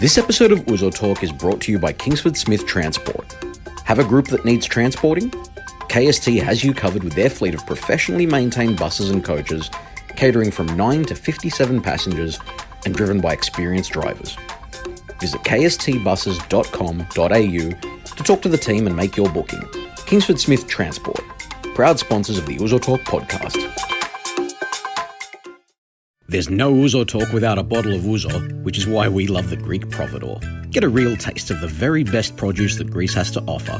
This episode of Uzo Talk is brought to you by Kingsford Smith Transport. Have a group that needs transporting? KST has you covered with their fleet of professionally maintained buses and coaches, catering from 9 to 57 passengers and driven by experienced drivers. Visit kstbuses.com.au to talk to the team and make your booking. Kingsford Smith Transport, proud sponsors of the Uzo Talk podcast. There's no Uzo Talk without a bottle of Uzo, which is why we love the Greek Providor. Get a real taste of the very best produce that Greece has to offer.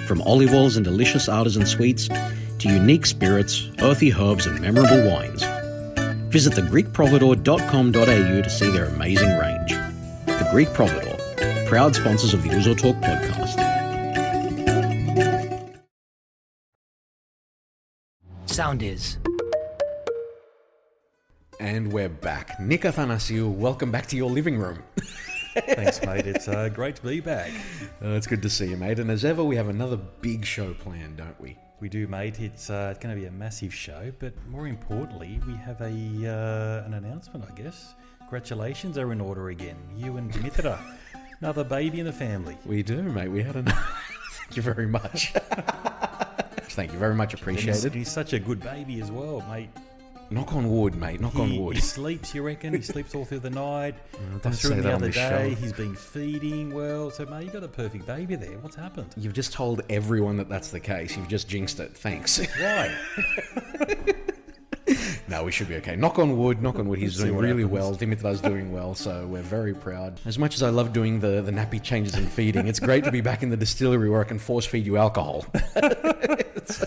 From olive oils and delicious artisan sweets, to unique spirits, earthy herbs and memorable wines. Visit thegreekprovidor.com.au to see their amazing range. The Greek Providor, proud sponsors of the Uzo Talk podcast. Sound is. And we're back. Nick Athanasiou, welcome back to your living room. Thanks, mate. It's great to be back. It's good to see you, mate. And as ever, we have another big show planned, don't we? We do, mate. It's going to be a massive show, but more importantly, we have an announcement, I guess. Congratulations are in order again. You and Dimitra, another baby in the family. We do, mate. We had another. Thank you very much. Thank you very much. Appreciated. He's such a good baby as well, mate. Knock on wood, mate. Knock on wood. He sleeps, you reckon? He sleeps all through the night. Don't saw say him that the on other this day. show. He's been feeding well. So, mate, you've got a perfect baby there. What's happened? You've just told everyone that that's the case. You've just jinxed it. Thanks. Why? No, we should be okay. Knock on wood. Knock on wood. He's doing really happens. well. Dimitra's doing well, so we're very proud. As much as I love doing the nappy changes and feeding, it's great to be back in the distillery where I can force feed you alcohol. It's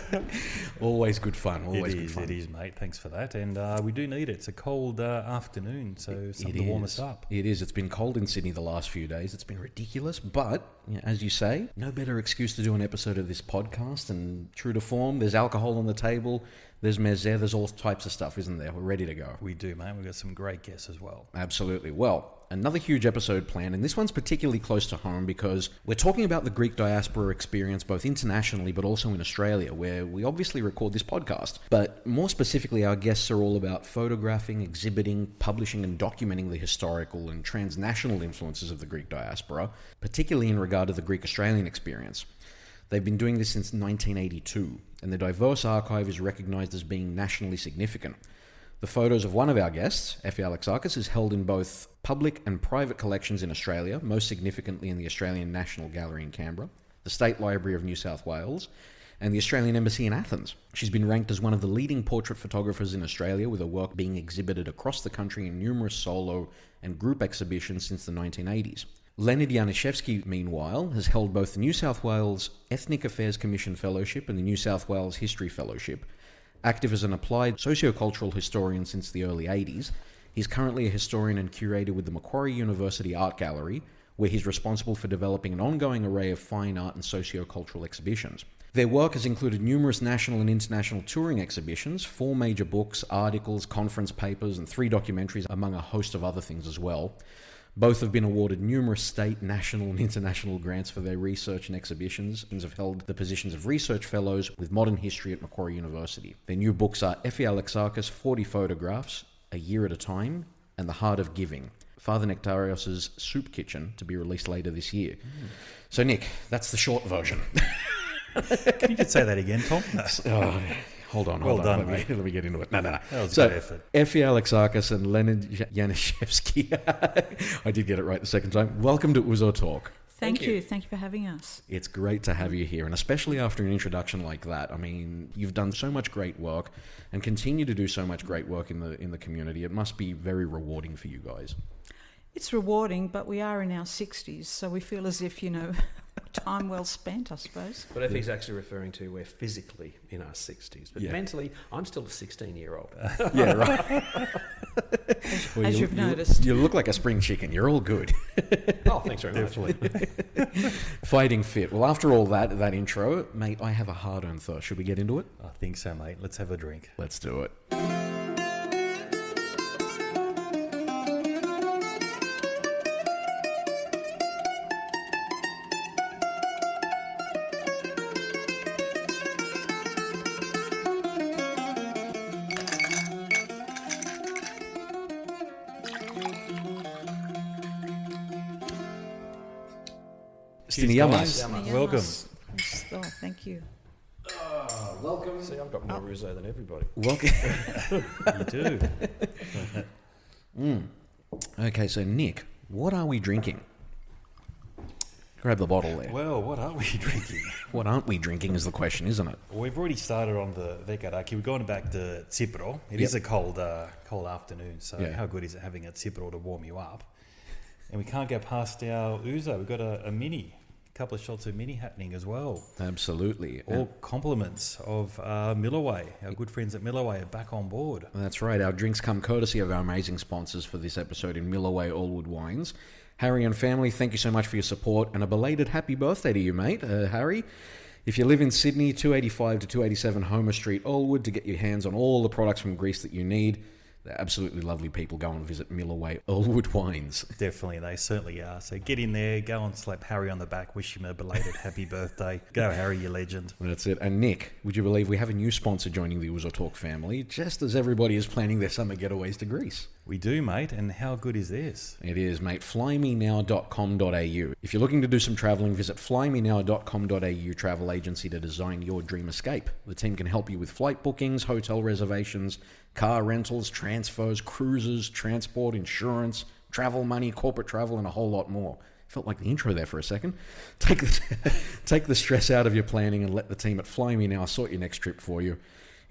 always good fun. Always good fun. It is, mate. Thanks for that. And we do need it. It's a cold afternoon, so something to warm us up. It is. It's been cold in Sydney the last few days. It's been ridiculous. But, as you say, no better excuse to do an episode of this podcast. And true to form, there's alcohol on the table. There's mezze. There's all types of stuff, isn't there? We're ready to go. We do, mate. We've got some great guests as well. Absolutely. Well, another huge episode planned, and this one's particularly close to home because we're talking about the Greek diaspora experience both internationally but also in Australia, where we obviously record this podcast. But more specifically, our guests are all about photographing, exhibiting, publishing and documenting the historical and transnational influences of the Greek diaspora, particularly in regard to the Greek-Australian experience. They've been doing this since 1982, and their diverse archive is recognised as being nationally significant. The photos of one of our guests, Effy Alexakis, is held in both public and private collections in Australia, most significantly in the Australian National Gallery in Canberra, the State Library of New South Wales, and the Australian Embassy in Athens. She's been ranked as one of the leading portrait photographers in Australia, with her work being exhibited across the country in numerous solo and group exhibitions since the 1980s. Leonard Janiszewski, meanwhile, has held both the New South Wales Ethnic Affairs Commission Fellowship and the New South Wales History Fellowship. Active as an applied sociocultural historian since the early 80s, he's currently a historian and curator with the Macquarie University Art Gallery, where he's responsible for developing an ongoing array of fine art and sociocultural exhibitions. Their work has included numerous national and international touring exhibitions, 4 major books, articles, conference papers, and 3 documentaries, among a host of other things as well. Both have been awarded numerous state, national and international grants for their research and exhibitions, and have held the positions of research fellows with modern history at Macquarie University. Their new books are Effy Alexakis, 40 Photographs, A Year at a Time, and The Heart of Giving, Father Nectarios' Soup Kitchen, to be released later this year. So, Nick, that's the short version. Can you just say that again, Tom? Hold on. Well done, let me get into it. No. That was So, a good effort. Effy Alexakis and Leonard Janiszewski. I did get it right the second time. Welcome to Uzo Talk. Thank you. Thank you for having us. It's great to have you here, and especially after an introduction like that. I mean, you've done so much great work and continue to do so much great work in the community. It must be very rewarding for you guys. It's rewarding, but we are in our 60s, so we feel as if, time well spent, I suppose. But Effy's actually referring to we're physically in our 60s, but mentally, I'm still a 16-year-old. Yeah, right. As you've noticed. You look like a spring chicken. You're all good. Oh, thanks very much. Fighting fit. Well, after all that intro, mate, I have a hard-earned thirst. Should we get into it? I think so, mate. Let's have a drink. Let's do it. Stiniamas. Welcome. Oh, thank you. Welcome. See, I've got more Rizzo than everybody. Welcome. You do. Okay, so Nick, what are we drinking? Grab the bottle there. Well, what are we drinking? What aren't we drinking is the question, isn't it? Well, we've already started on the Vekaraki. We're going back to Tsipro. It is a cold afternoon, so how good is it having a Tsipro to warm you up? And we can't get past our Ouzo. We've got a mini, a couple of shots of mini happening as well. Absolutely. All compliments of Milloway. Our good friends at Milloway are back on board. That's right. Our drinks come courtesy of our amazing sponsors for this episode in Milloway Allwood Wines. Harry and family, thank you so much for your support, and a belated happy birthday to you, mate. Harry, if you live in Sydney, 285 to 287 Homer Street, Allwood, to get your hands on all the products from Greece that you need. They're absolutely lovely people. Go and visit Milloway Allwood Wines. Definitely, they certainly are. So get in there, go and slap Harry on the back, wish him a belated happy birthday. Go, Harry, you legend. That's it. And Nick, would you believe we have a new sponsor joining the Ouzo Talk family, just as everybody is planning their summer getaways to Greece? We do, mate, and how good is this? It is, mate. Flymenow.com.au. If you're looking to do some travelling, visit flymenow.com.au travel agency to design your dream escape. The team can help you with flight bookings, hotel reservations, car rentals, transfers, cruises, transport, insurance, travel money, corporate travel, and a whole lot more. Felt like the intro there for a second. Take the stress out of your planning and let the team at Fly Me Now sort your next trip for you.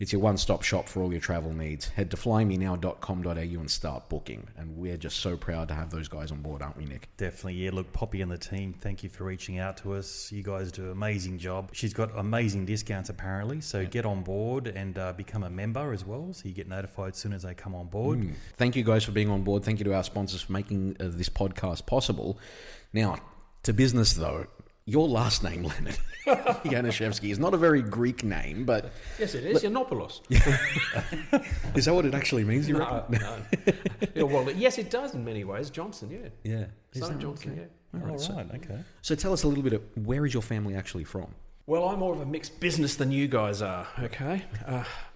It's your one-stop shop for all your travel needs. Head to flymenow.com.au and start booking. And we're just so proud to have those guys on board, aren't we, Nick? Definitely, yeah. Look, Poppy and the team, thank you for reaching out to us. You guys do an amazing job. She's got amazing discounts, apparently. So get on board and become a member as well, so you get notified as soon as they come on board. Thank you guys for being on board. Thank you to our sponsors for making this podcast possible. Now, to business, though. Your last name, Leonard Janiszewski, is not a very Greek name, but... Yes, it is. Yiannopoulos. Is that what it actually means, you reckon? No. Yeah, well, yes, it does in many ways. Johnson, yeah. Yeah. Son of Johnson, yeah. All right, okay. So tell us a little bit of where is your family actually from? Well, I'm more of a mixed business than you guys are, okay?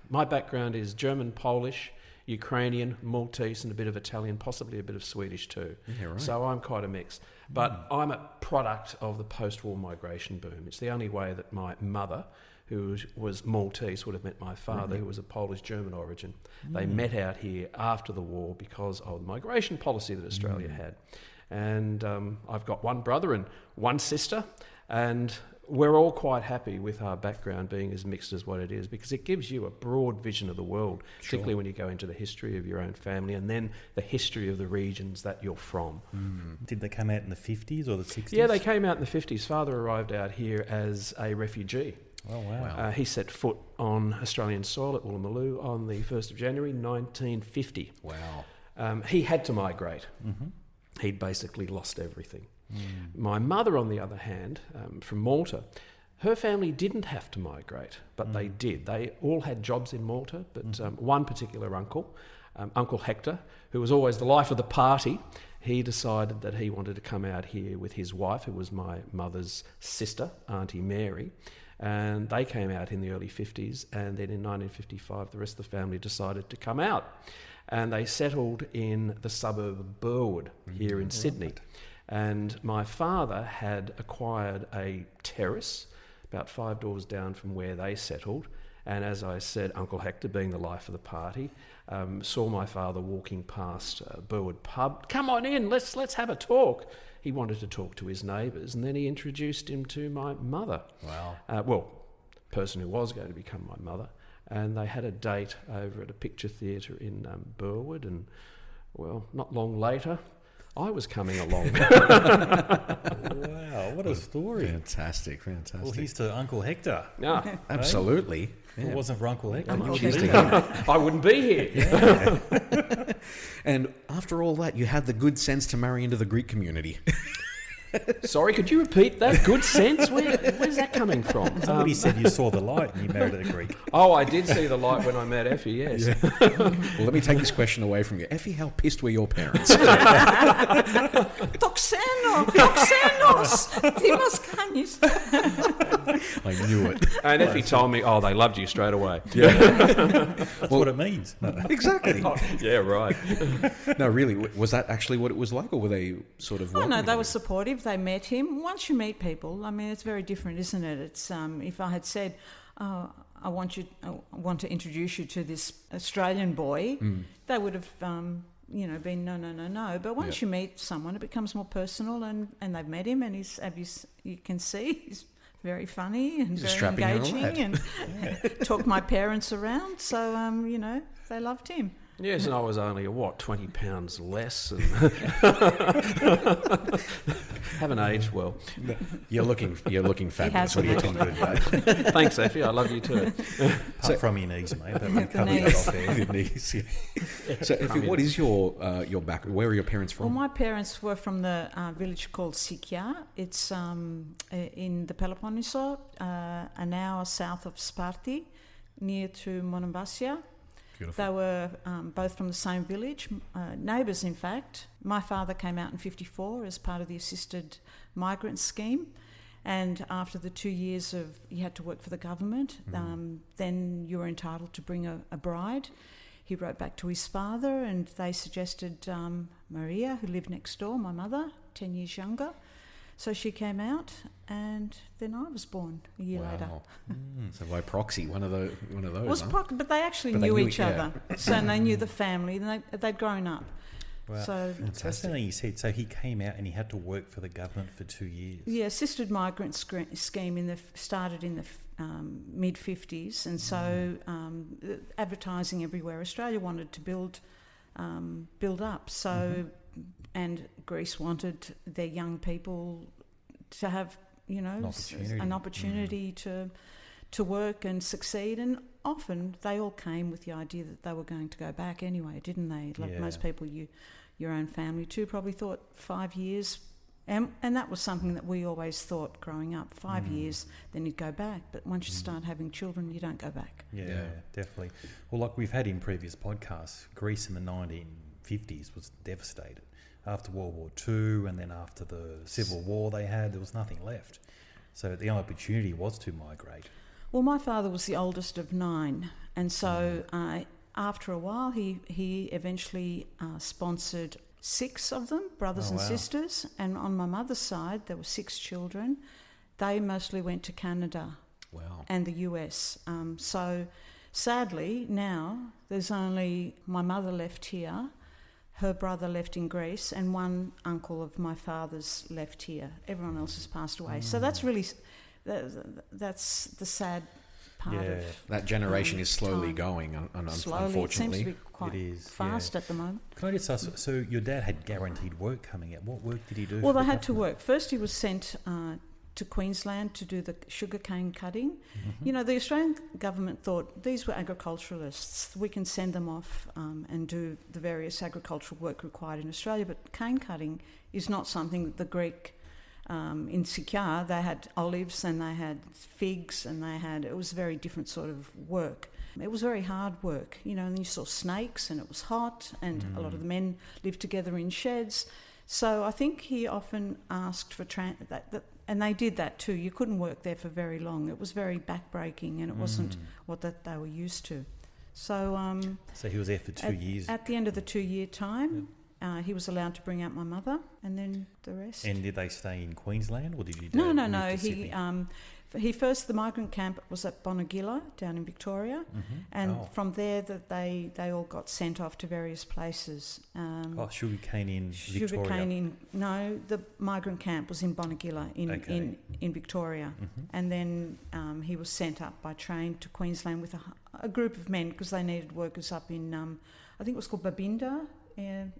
My background is German, Polish, Ukrainian, Maltese, and a bit of Italian, possibly a bit of Swedish too. Yeah, right. So I'm quite a mix. But I'm a product of the post-war migration boom. It's the only way that my mother, who was Maltese, would have met my father, who was of Polish-German origin. They met out here after the war because of the migration policy that Australia had. And I've got one brother and one sister, and we're all quite happy with our background being as mixed as what it is, because it gives you a broad vision of the world, particularly when you go into the history of your own family and then the history of the regions that you're from. Did they come out in the 50s or the 60s? Yeah, they came out in the 50s. Father arrived out here as a refugee. Oh, wow. He set foot on Australian soil at Woolloomooloo on the 1st of January 1950. Wow. He had to migrate. He'd basically lost everything. My mother, on the other hand, from Malta, her family didn't have to migrate, but they did. They all had jobs in Malta, but one particular uncle, Uncle Hector, who was always the life of the party, he decided that he wanted to come out here with his wife, who was my mother's sister, Auntie Mary, and they came out in the early 50s, and then in 1955 the rest of the family decided to come out, and they settled in the suburb of Burwood here in Sydney. And my father had acquired a terrace about 5 doors down from where they settled. And as I said, Uncle Hector, being the life of the party, saw my father walking past Burwood pub. Come on in, let's have a talk. He wanted to talk to his neighbours, and then he introduced him to my mother. Wow. Well, person who was going to become my mother. And they had a date over at a picture theatre in Burwood, and, well, not long later, I was coming along. Wow, what a story. Fantastic. Well, here's to Uncle Hector. Yeah, Absolutely. If it wasn't for Uncle Hector, I wouldn't be here. And after all that, you had the good sense to marry into the Greek community. Sorry, could you repeat that? Good sense? Where's that coming from? Somebody said you saw the light and you married a Greek. Oh, I did see the light when I met Effy, yes. Well, let me take this question away from you. Effy, how pissed were your parents? Toxenos, Timos Canis. I knew it. And Effy told me, they loved you straight away. That's what it means. Exactly. Yeah, right. No, really, was that actually what it was like, or were they sort of... Oh, no, welcoming they you? were supportive. if they met him. Once you meet people, I mean, it's very different, isn't it? It's if I had said, I want to introduce you to this Australian boy, they would have, been no. But once you meet someone, it becomes more personal, and they've met him, and you can see he's very funny and He's very engaging, and talked my parents around. So they loved him. Yes, and I was only, 20 pounds less, and haven't aged well. You're looking fabulous. What are you talking about? Thanks, Effy. I love you too. Apart from your knees, mate. That would cover that off there. Your knees. So, Effy, what is your background? Where are your parents from? Well, my parents were from the village called Sikia. It's in the Peloponneso, an hour south of Sparti, near to Monemvasia. Beautiful. They were both from the same village, neighbours in fact. My father came out in 1954 as part of the assisted migrant scheme, and after the 2 years you had to work for the government, then you were entitled to bring a bride. He wrote back to his father, and they suggested Maria, who lived next door, my mother, 10 years younger. So she came out, and then I was born a year later. So by proxy, one of those. But they actually knew each other, so they knew the family, and they'd grown up. Wow. So it's fascinating you said. So he came out and he had to work for the government for 2 years. Yeah, assisted migrant scheme started in the mid 50s, and so advertising everywhere. Australia wanted to build up. So. And Greece wanted their young people to have, an opportunity to work and succeed. And often they all came with the idea that they were going to go back anyway, didn't they? Like most people, your own family too, probably thought 5 years. And that was something that we always thought growing up, 5 years, then you'd go back. But once you start having children, you don't go back. Yeah, definitely. Well, like we've had in previous podcasts, Greece in the 1950s was devastated. After World War II and then after the Civil War there was nothing left. So the opportunity was to migrate. Well, my father was the oldest of 9, and so after a while he eventually sponsored 6 of them, brothers and sisters, and on my mother's side there were 6 children. They mostly went to Canada and the US. So sadly now there's only my mother left here, her brother left in Greece, and one uncle of my father's left here. Everyone else has passed away. So that's really, that's the sad part of that generation is slowly time. going, Slowly, it seems to be quite It is, fast at the moment. Can I just ask, so your dad had guaranteed work coming out. What work did he do? Well, they had to work. First he was sent to Queensland to do the sugarcane cutting. The Australian government thought these were agriculturalists. We can send them off and do the various agricultural work required in Australia, but cane cutting is not something that the Greek in Sikia, they had olives and they had figs and it was a very different sort of work. It was very hard work, and you saw snakes and it was hot, and a lot of the men lived together in sheds. So I think he often asked for and they did that too. You couldn't work there for very long. It was very backbreaking, and it wasn't what they were used to. So so he was there for 2 years. At the end of the 2 year time, he was allowed to bring out my mother, and then the rest. And did they stay in Queensland, or did you? No. The migrant camp was at Bonegilla down in Victoria, and from there they all got sent off to various places. Sugarcane in Victoria. The migrant camp was in Bonegilla in Victoria, and then he was sent up by train to Queensland with a group of men because they needed workers up in I think it was called Babinda.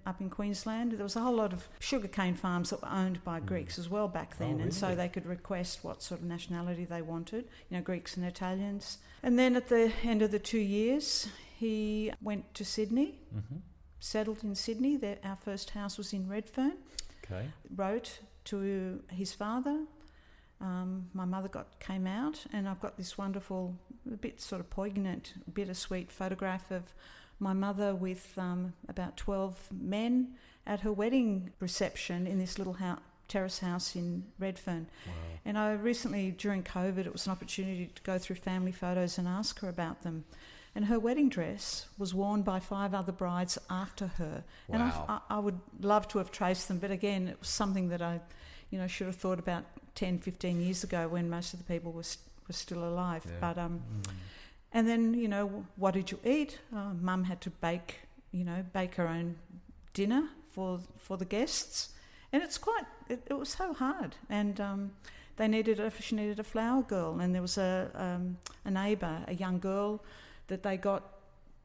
Up in Queensland. There was a whole lot of sugarcane farms that were owned by Greeks as well back then, and so they could request what sort of nationality they wanted, Greeks and Italians. And then at the end of the 2 years, he went to Sydney, settled in Sydney. Our first house was in Redfern. Okay. Wrote to his father. My mother came out, and I've got this wonderful, a bit sort of poignant, bittersweet photograph of my mother with about 12 men at her wedding reception in this little terrace house in Redfern. Wow. And I recently, during COVID, it was an opportunity to go through family photos and ask her about them. And her wedding dress was worn by 5 other brides after her. Wow. And I would love to have traced them, but again, it was something that I should have thought about 10, 15 years ago when most of the people were still alive. Yeah. But and then, what did you eat? Mum had to bake her own dinner for the guests. And it was so hard. And she needed a flower girl. And there was a neighbour, a young girl that they got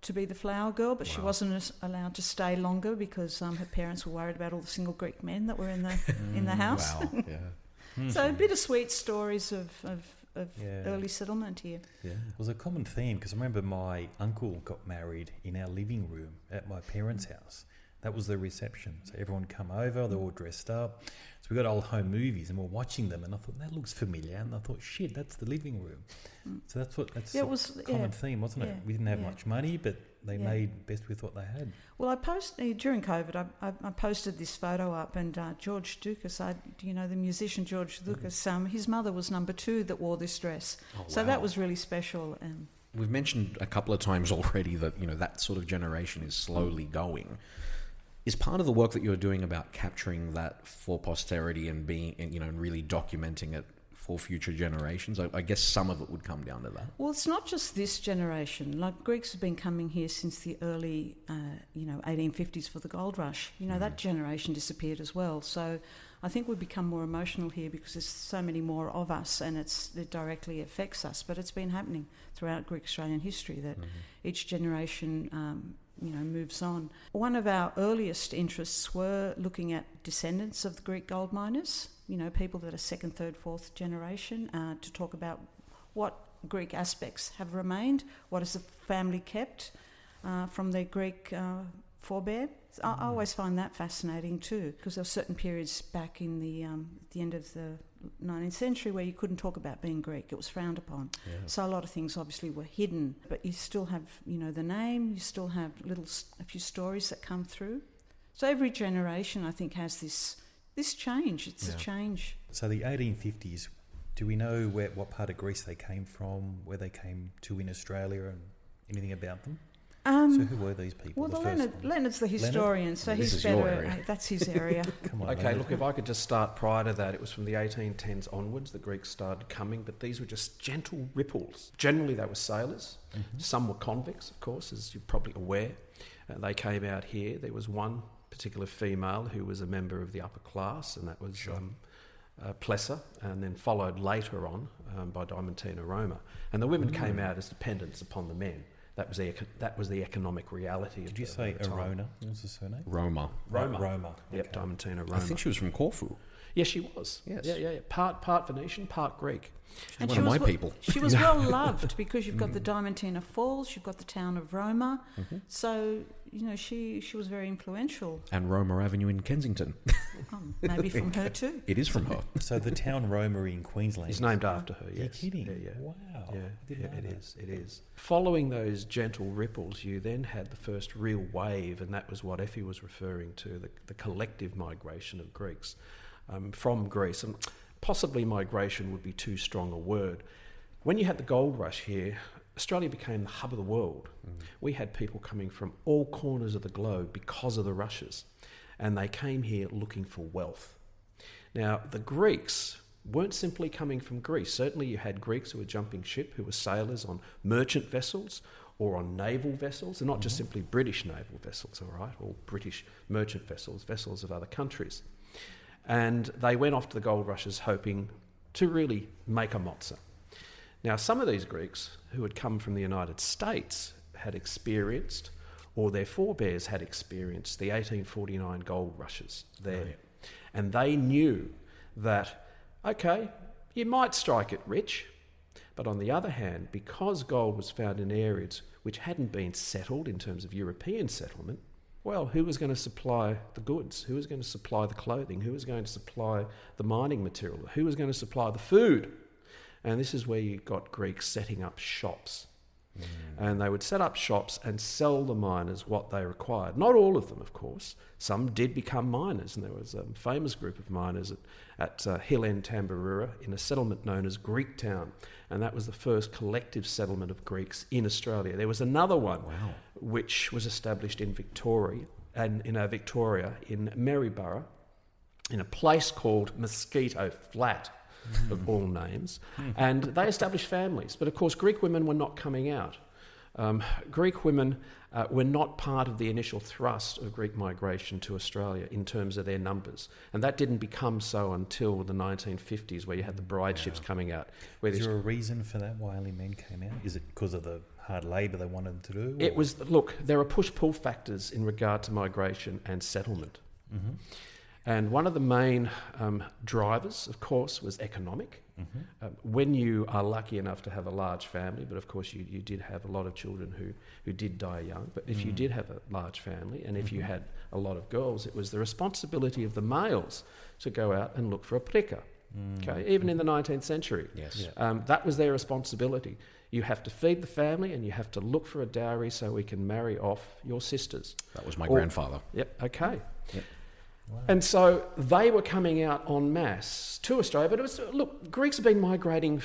to be the flower girl, but she wasn't allowed to stay longer because her parents were worried about all the single Greek men that were in the house. Wow, yeah. So bittersweet stories of early settlement here. Yeah, it was a common theme because I remember my uncle got married in our living room at my parents' house. That was the reception. So everyone come over, they're all dressed up. So we got old home movies and we're watching them, and I thought, that looks familiar. And I thought, shit, that's the living room. So that's it was a common theme, wasn't it? Yeah, We didn't have much money, but they made best with what they had. Well, I posted during COVID. I posted this photo up, and George Dukas, the musician George Dukas, his mother was number 2 that wore this dress. Oh, so wow. that was really special. And We've mentioned a couple of times already that that sort of generation is slowly going. Is part of the work that you're doing about capturing that for posterity and being, and really documenting it for future generations? I guess some of it would come down to that. Well, it's not just this generation. Like, Greeks have been coming here since the early, 1850s for the gold rush. That generation disappeared as well. So I think we've become more emotional here because there's so many more of us, and it directly affects us. But it's been happening throughout Greek Australian history that each generation moves on. One of our earliest interests were looking at descendants of the Greek gold miners, people that are 2nd, 3rd, 4th generation, to talk about what Greek aspects have remained, what has the family kept from their Greek forebear. I always find that fascinating too, because there were certain periods back in the end of the 19th century where you couldn't talk about being Greek. It was frowned upon. Yeah. So a lot of things obviously were hidden, but you still have, the name, you still have a few stories that come through. So every generation, I think, has this change. It's a change. So the 1850s, do we know what part of Greece they came from, where they came to in Australia, and anything about them? So who were these people? Well, Leonard's the historian, so This he's is your better. area. That's his area. Come on, Okay, Leonard. look, if I could just start prior to that, it was from the 1810s onwards the Greeks started coming, but these were just gentle ripples. Generally, they were sailors. Some were convicts, of course, as you're probably aware. They came out here. There was one particular female who was a member of the upper class, and that was Plessa, and then followed later on by Diamantina Roma. And the women came out as dependents upon the men. That was the economic reality. Did you say Arona? What was the surname? Roma. Roma. Yep, Okay. Diamantina Roma. I think she was from Corfu. Yes, she was. Yes. Yeah. Part Venetian, part Greek. And one of my people. She was well loved because you've got the Diamantina Falls, you've got the town of Roma. So, she was very influential. And Roma Avenue in Kensington. Maybe from her too. It is from her. So the town Roma in Queensland. It's named after her, yes. You're kidding? Yeah. Wow. Yeah, I didn't know that. it is. Following those gentle ripples, you then had the first real wave, and that was what Effy was referring to, the collective migration of Greeks from Greece. And possibly migration would be too strong a word. When you had the gold rush here, Australia became the hub of the world. We had people coming from all corners of the globe because of the rushes, and they came here looking for wealth. Now, the Greeks weren't simply coming from Greece. Certainly you had Greeks who were jumping ship, who were sailors on merchant vessels or on naval vessels, and not just simply British naval vessels, all right, or British merchant vessels of other countries. And they went off to the gold rushes hoping to really make a mozza. Now, some of these Greeks who had come from the United States had experienced, or their forebears had experienced, the 1849 gold rushes there. Right. And they knew that, okay, you might strike it rich, but on the other hand, because gold was found in areas which hadn't been settled in terms of European settlement, well, who was going to supply the goods? Who was going to supply the clothing? Who was going to supply the mining material? Who was going to supply the food? And this is where you got Greeks setting up shops. And they would set up shops and sell the miners what they required. Not all of them, of course. Some did become miners, and there was a famous group of miners at Hill End, Tambaroora, in a settlement known as Greektown, and that was the first collective settlement of Greeks in Australia. There was another one, which was established in Victoria, in Maryborough, in a place called Mosquito Flat, of all names, and they established families. But of course, Greek women were not coming out. Greek women were not part of the initial thrust of Greek migration to Australia in terms of their numbers. And that didn't become so until the 1950s, where you had the bride ships coming out. Is there a reason for that, why only men came out? Is it because of the hard labour they wanted to do? It was, look, there are push-pull factors in regard to migration and settlement. Mm-hmm. And one of the main drivers, of course, was economic. Mm-hmm. When you are lucky enough to have a large family, but of course you did have a lot of children who did die young, but if you did have a large family and if you had a lot of girls, it was the responsibility of the males to go out and look for a prika. Okay, even in the 19th century. Yes. That was their responsibility. You have to feed the family and you have to look for a dowry so we can marry off your sisters. That was my grandfather. Yep, okay. Yep. Wow. And so they were coming out en masse to Australia. But it was, look, Greeks have been migrating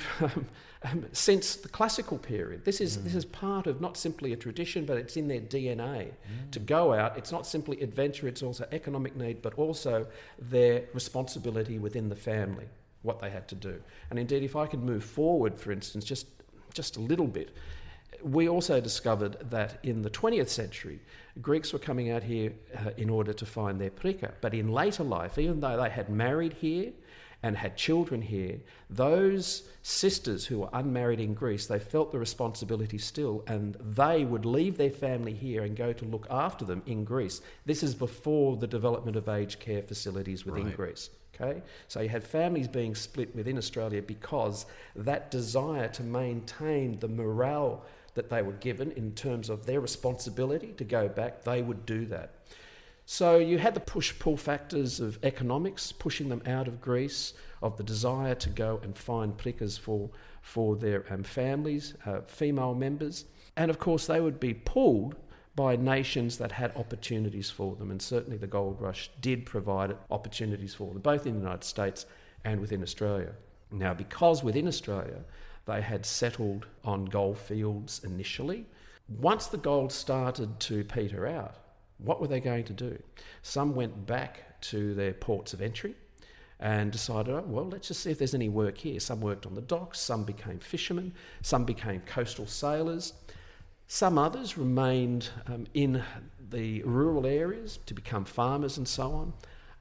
since the classical period. This is part of not simply a tradition, but it's in their DNA to go out. It's not simply adventure, it's also economic need, but also their responsibility within the family, what they had to do. And indeed, if I could move forward, for instance, just a little bit, we also discovered that in the 20th century, Greeks were coming out here in order to find their prika. But in later life, even though they had married here and had children here, those sisters who were unmarried in Greece, they felt the responsibility still, and they would leave their family here and go to look after them in Greece. This is before the development of aged care facilities within Greece. Okay? So you had families being split within Australia because that desire to maintain the morale that they were given in terms of their responsibility to go back, they would do that. So you had the push-pull factors of economics, pushing them out of Greece, of the desire to go and find prikas for their families, female members. And of course, they would be pulled by nations that had opportunities for them. And certainly the gold rush did provide opportunities for them, both in the United States and within Australia. Now, because within Australia, they had settled on gold fields initially, once the gold started to peter out, what were they going to do? Some went back to their ports of entry and decided, oh, well, let's just see if there's any work here. Some worked on the docks, some became fishermen, some became coastal sailors. Some others remained in the rural areas to become farmers and so on.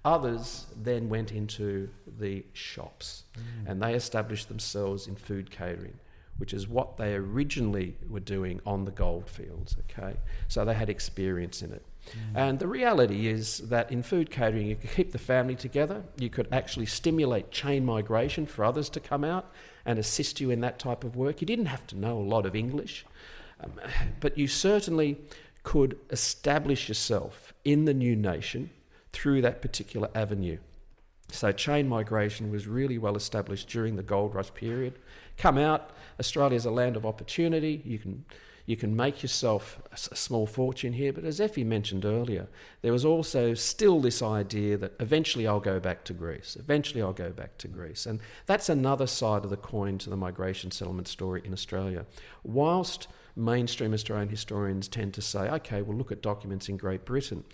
Others then went into the shops and they established themselves in food catering, which is what they originally were doing on the gold fields, okay? So they had experience in it. And the reality is that in food catering, you could keep the family together, you could actually stimulate chain migration for others to come out and assist you in that type of work. You didn't have to know a lot of English, but you certainly could establish yourself in the new nation through that particular avenue. So chain migration was really well established during the gold rush period. Come out, Australia's a land of opportunity. You can make yourself a small fortune here, but as Effy mentioned earlier, there was also still this idea that eventually I'll go back to Greece. Eventually I'll go back to Greece. And that's another side of the coin to the migration settlement story in Australia. Whilst mainstream Australian historians tend to say, okay, we'll look at documents in Great Britain.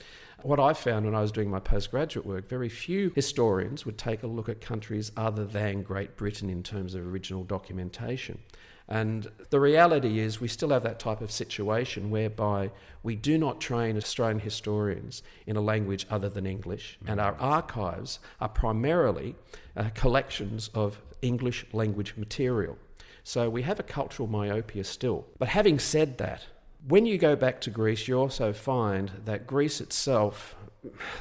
What I found when I was doing my postgraduate work, very few historians would take a look at countries other than Great Britain in terms of original documentation. And the reality is we still have that type of situation whereby we do not train Australian historians in a language other than English, and our archives are primarily collections of English language material. So we have a cultural myopia still. But having said that, when you go back to Greece, you also find that Greece itself,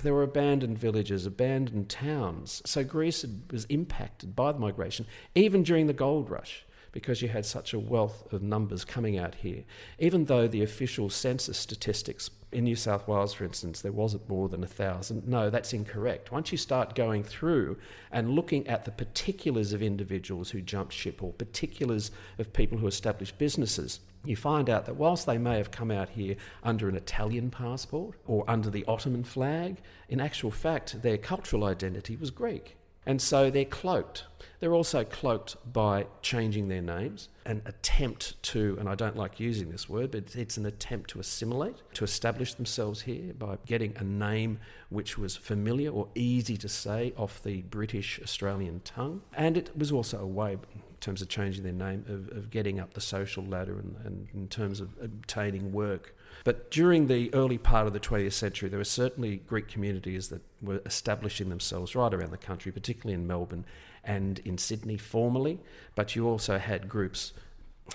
there were abandoned villages, abandoned towns. So Greece was impacted by the migration, even during the gold rush, because you had such a wealth of numbers coming out here. Even though the official census statistics in New South Wales, for instance, there wasn't more than 1,000. No, that's incorrect. Once you start going through and looking at the particulars of individuals who jumped ship or particulars of people who established businesses, you find out that whilst they may have come out here under an Italian passport or under the Ottoman flag, in actual fact, their cultural identity was Greek. And so they're cloaked. They're also cloaked by changing their names, an attempt to, and I don't like using this word, but it's an attempt to assimilate, to establish themselves here by getting a name which was familiar or easy to say off the British Australian tongue. And it was also a way, in terms of changing their name, of getting up the social ladder and in terms of obtaining work. But during the early part of the 20th century, there were certainly Greek communities that were establishing themselves right around the country, particularly in Melbourne and in Sydney formally. But you also had groups,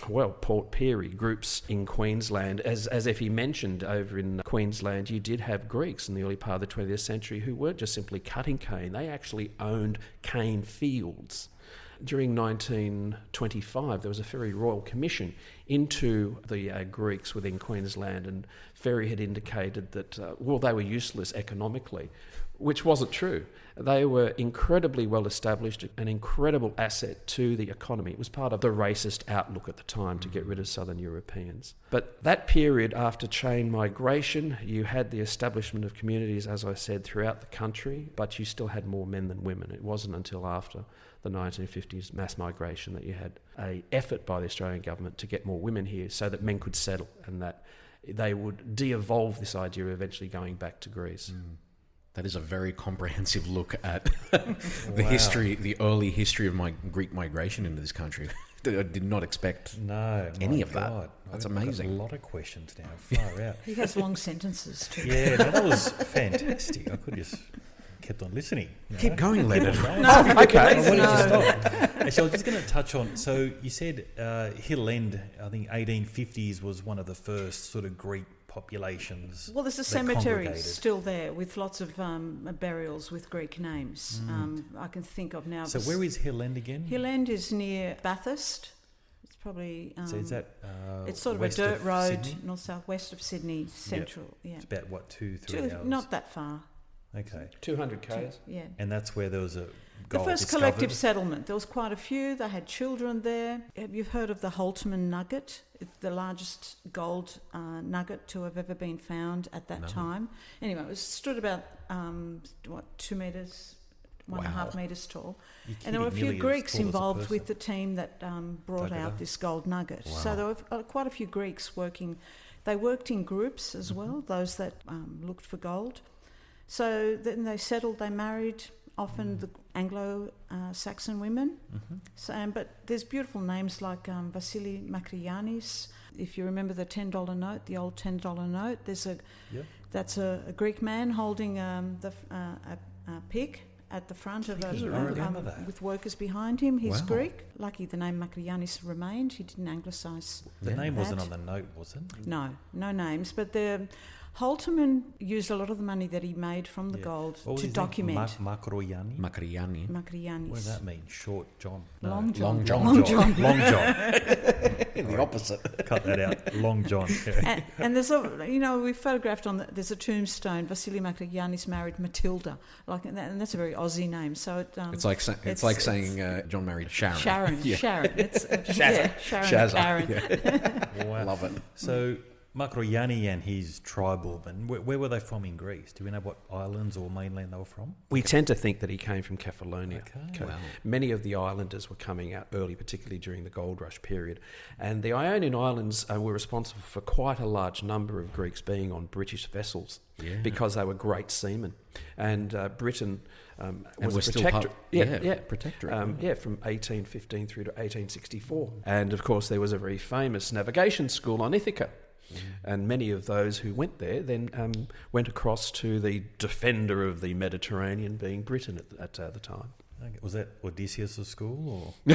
Port Pirie, groups in Queensland. As Effy mentioned, over in Queensland, you did have Greeks in the early part of the 20th century who weren't just simply cutting cane, they actually owned cane fields. During 1925, there was a Ferry Royal Commission into the Greeks within Queensland, and Ferry had indicated that, they were useless economically, which wasn't true. They were incredibly well established, an incredible asset to the economy. It was part of the racist outlook at the time to get rid of Southern Europeans. But that period after chain migration, you had the establishment of communities, as I said, throughout the country, but you still had more men than women. It wasn't until after the 1950s mass migration that you had an effort by the Australian government to get more women here so that men could settle and that they would de-evolve this idea of eventually going back to Greece. That is a very comprehensive look at the history, the early history of my Greek migration into this country. I did not expect any of that. That's amazing. I've got a lot of questions now. Far out. He has long sentences too. Yeah, that was fantastic. I could just kept on listening. Keep going, Leonard. Okay. Why did you stop? Actually, I was just going to touch on, so you said Hill End, I think 1850s was one of the first sort of Greek populations. Well, there's a cemetery still there with lots of burials with Greek names. I can think of now. So where is Hill End again? Hill End is near Bathurst. It's probably... so is that it's sort of a dirt road, north-south west of Sydney, central. Yep. Yeah. It's about, what, 2-3 hours? Not that far. Okay. 200 k's. Yeah. And that's where there was a the gold first discovered? collective settlement. There was quite a few. They had children there. Have you heard of the Holterman nugget? It's the largest gold nugget to have ever been found at that time. Anyway, it stood about 2 metres, 1.5 metres tall. And there were a few Greeks involved with the team that brought out this gold nugget. Wow. So there were quite a few Greeks working. They worked in groups as well, those that looked for gold. So then they settled, they married, often the Anglo-Saxon women. So, but there's beautiful names like Vasili Makrianis. If you remember the $10 note, the old $10 note, there's that's a Greek man holding a pig at the front of with workers behind him. He's Greek. Lucky the name Makrianis remained. He didn't anglicise. The name wasn't on the note, was it? No names. But Holterman used a lot of the money that he made from the gold to document. Makrianis. Makrianis. What does that mean? Short John? No. Long John. Long John. The opposite. Cut that out. Long John. And there's we photographed there's a tombstone. Vasili Makrianis married Matilda, and that's a very Aussie name. So it's like saying John married Sharon. Sharon. It's Sharon. Sharon. Yeah. Wow. Love it. So Makriani and his tribal, where were they from in Greece? Do we know what islands or mainland they were from? We tend to think that he came from Kefalonia. Okay. Wow. Many of the islanders were coming out early, particularly during the Gold Rush period. And the Ionian Islands were responsible for quite a large number of Greeks being on British vessels because they were great seamen. And Britain was a protectorate. Protectorate. From 1815 through to 1864. And, of course, there was a very famous navigation school on Ithaca. And many of those who went there then went across to the defender of the Mediterranean, being Britain at the time. Okay. Was that Odysseus' school? Or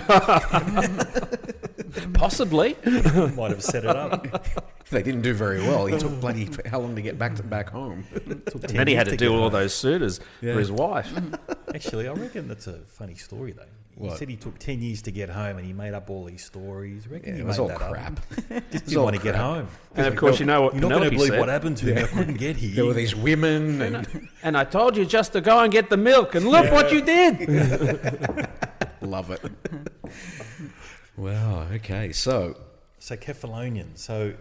Possibly. Might have set it up. They didn't do very well. He took how long to get back home? Then he had to do all those suitors for his wife. Actually, I reckon that's a funny story, though. He said he took 10 years to get home and he made up all these stories. I reckon he it was made all that crap. Up. Just didn't want to get home. And of course, you know what You're not going to Penelope believe said. what happened to me. I couldn't get here. There were these women. And I told you just to go and get the milk, and look what you did. Love it. Wow, okay. So Kefalonian.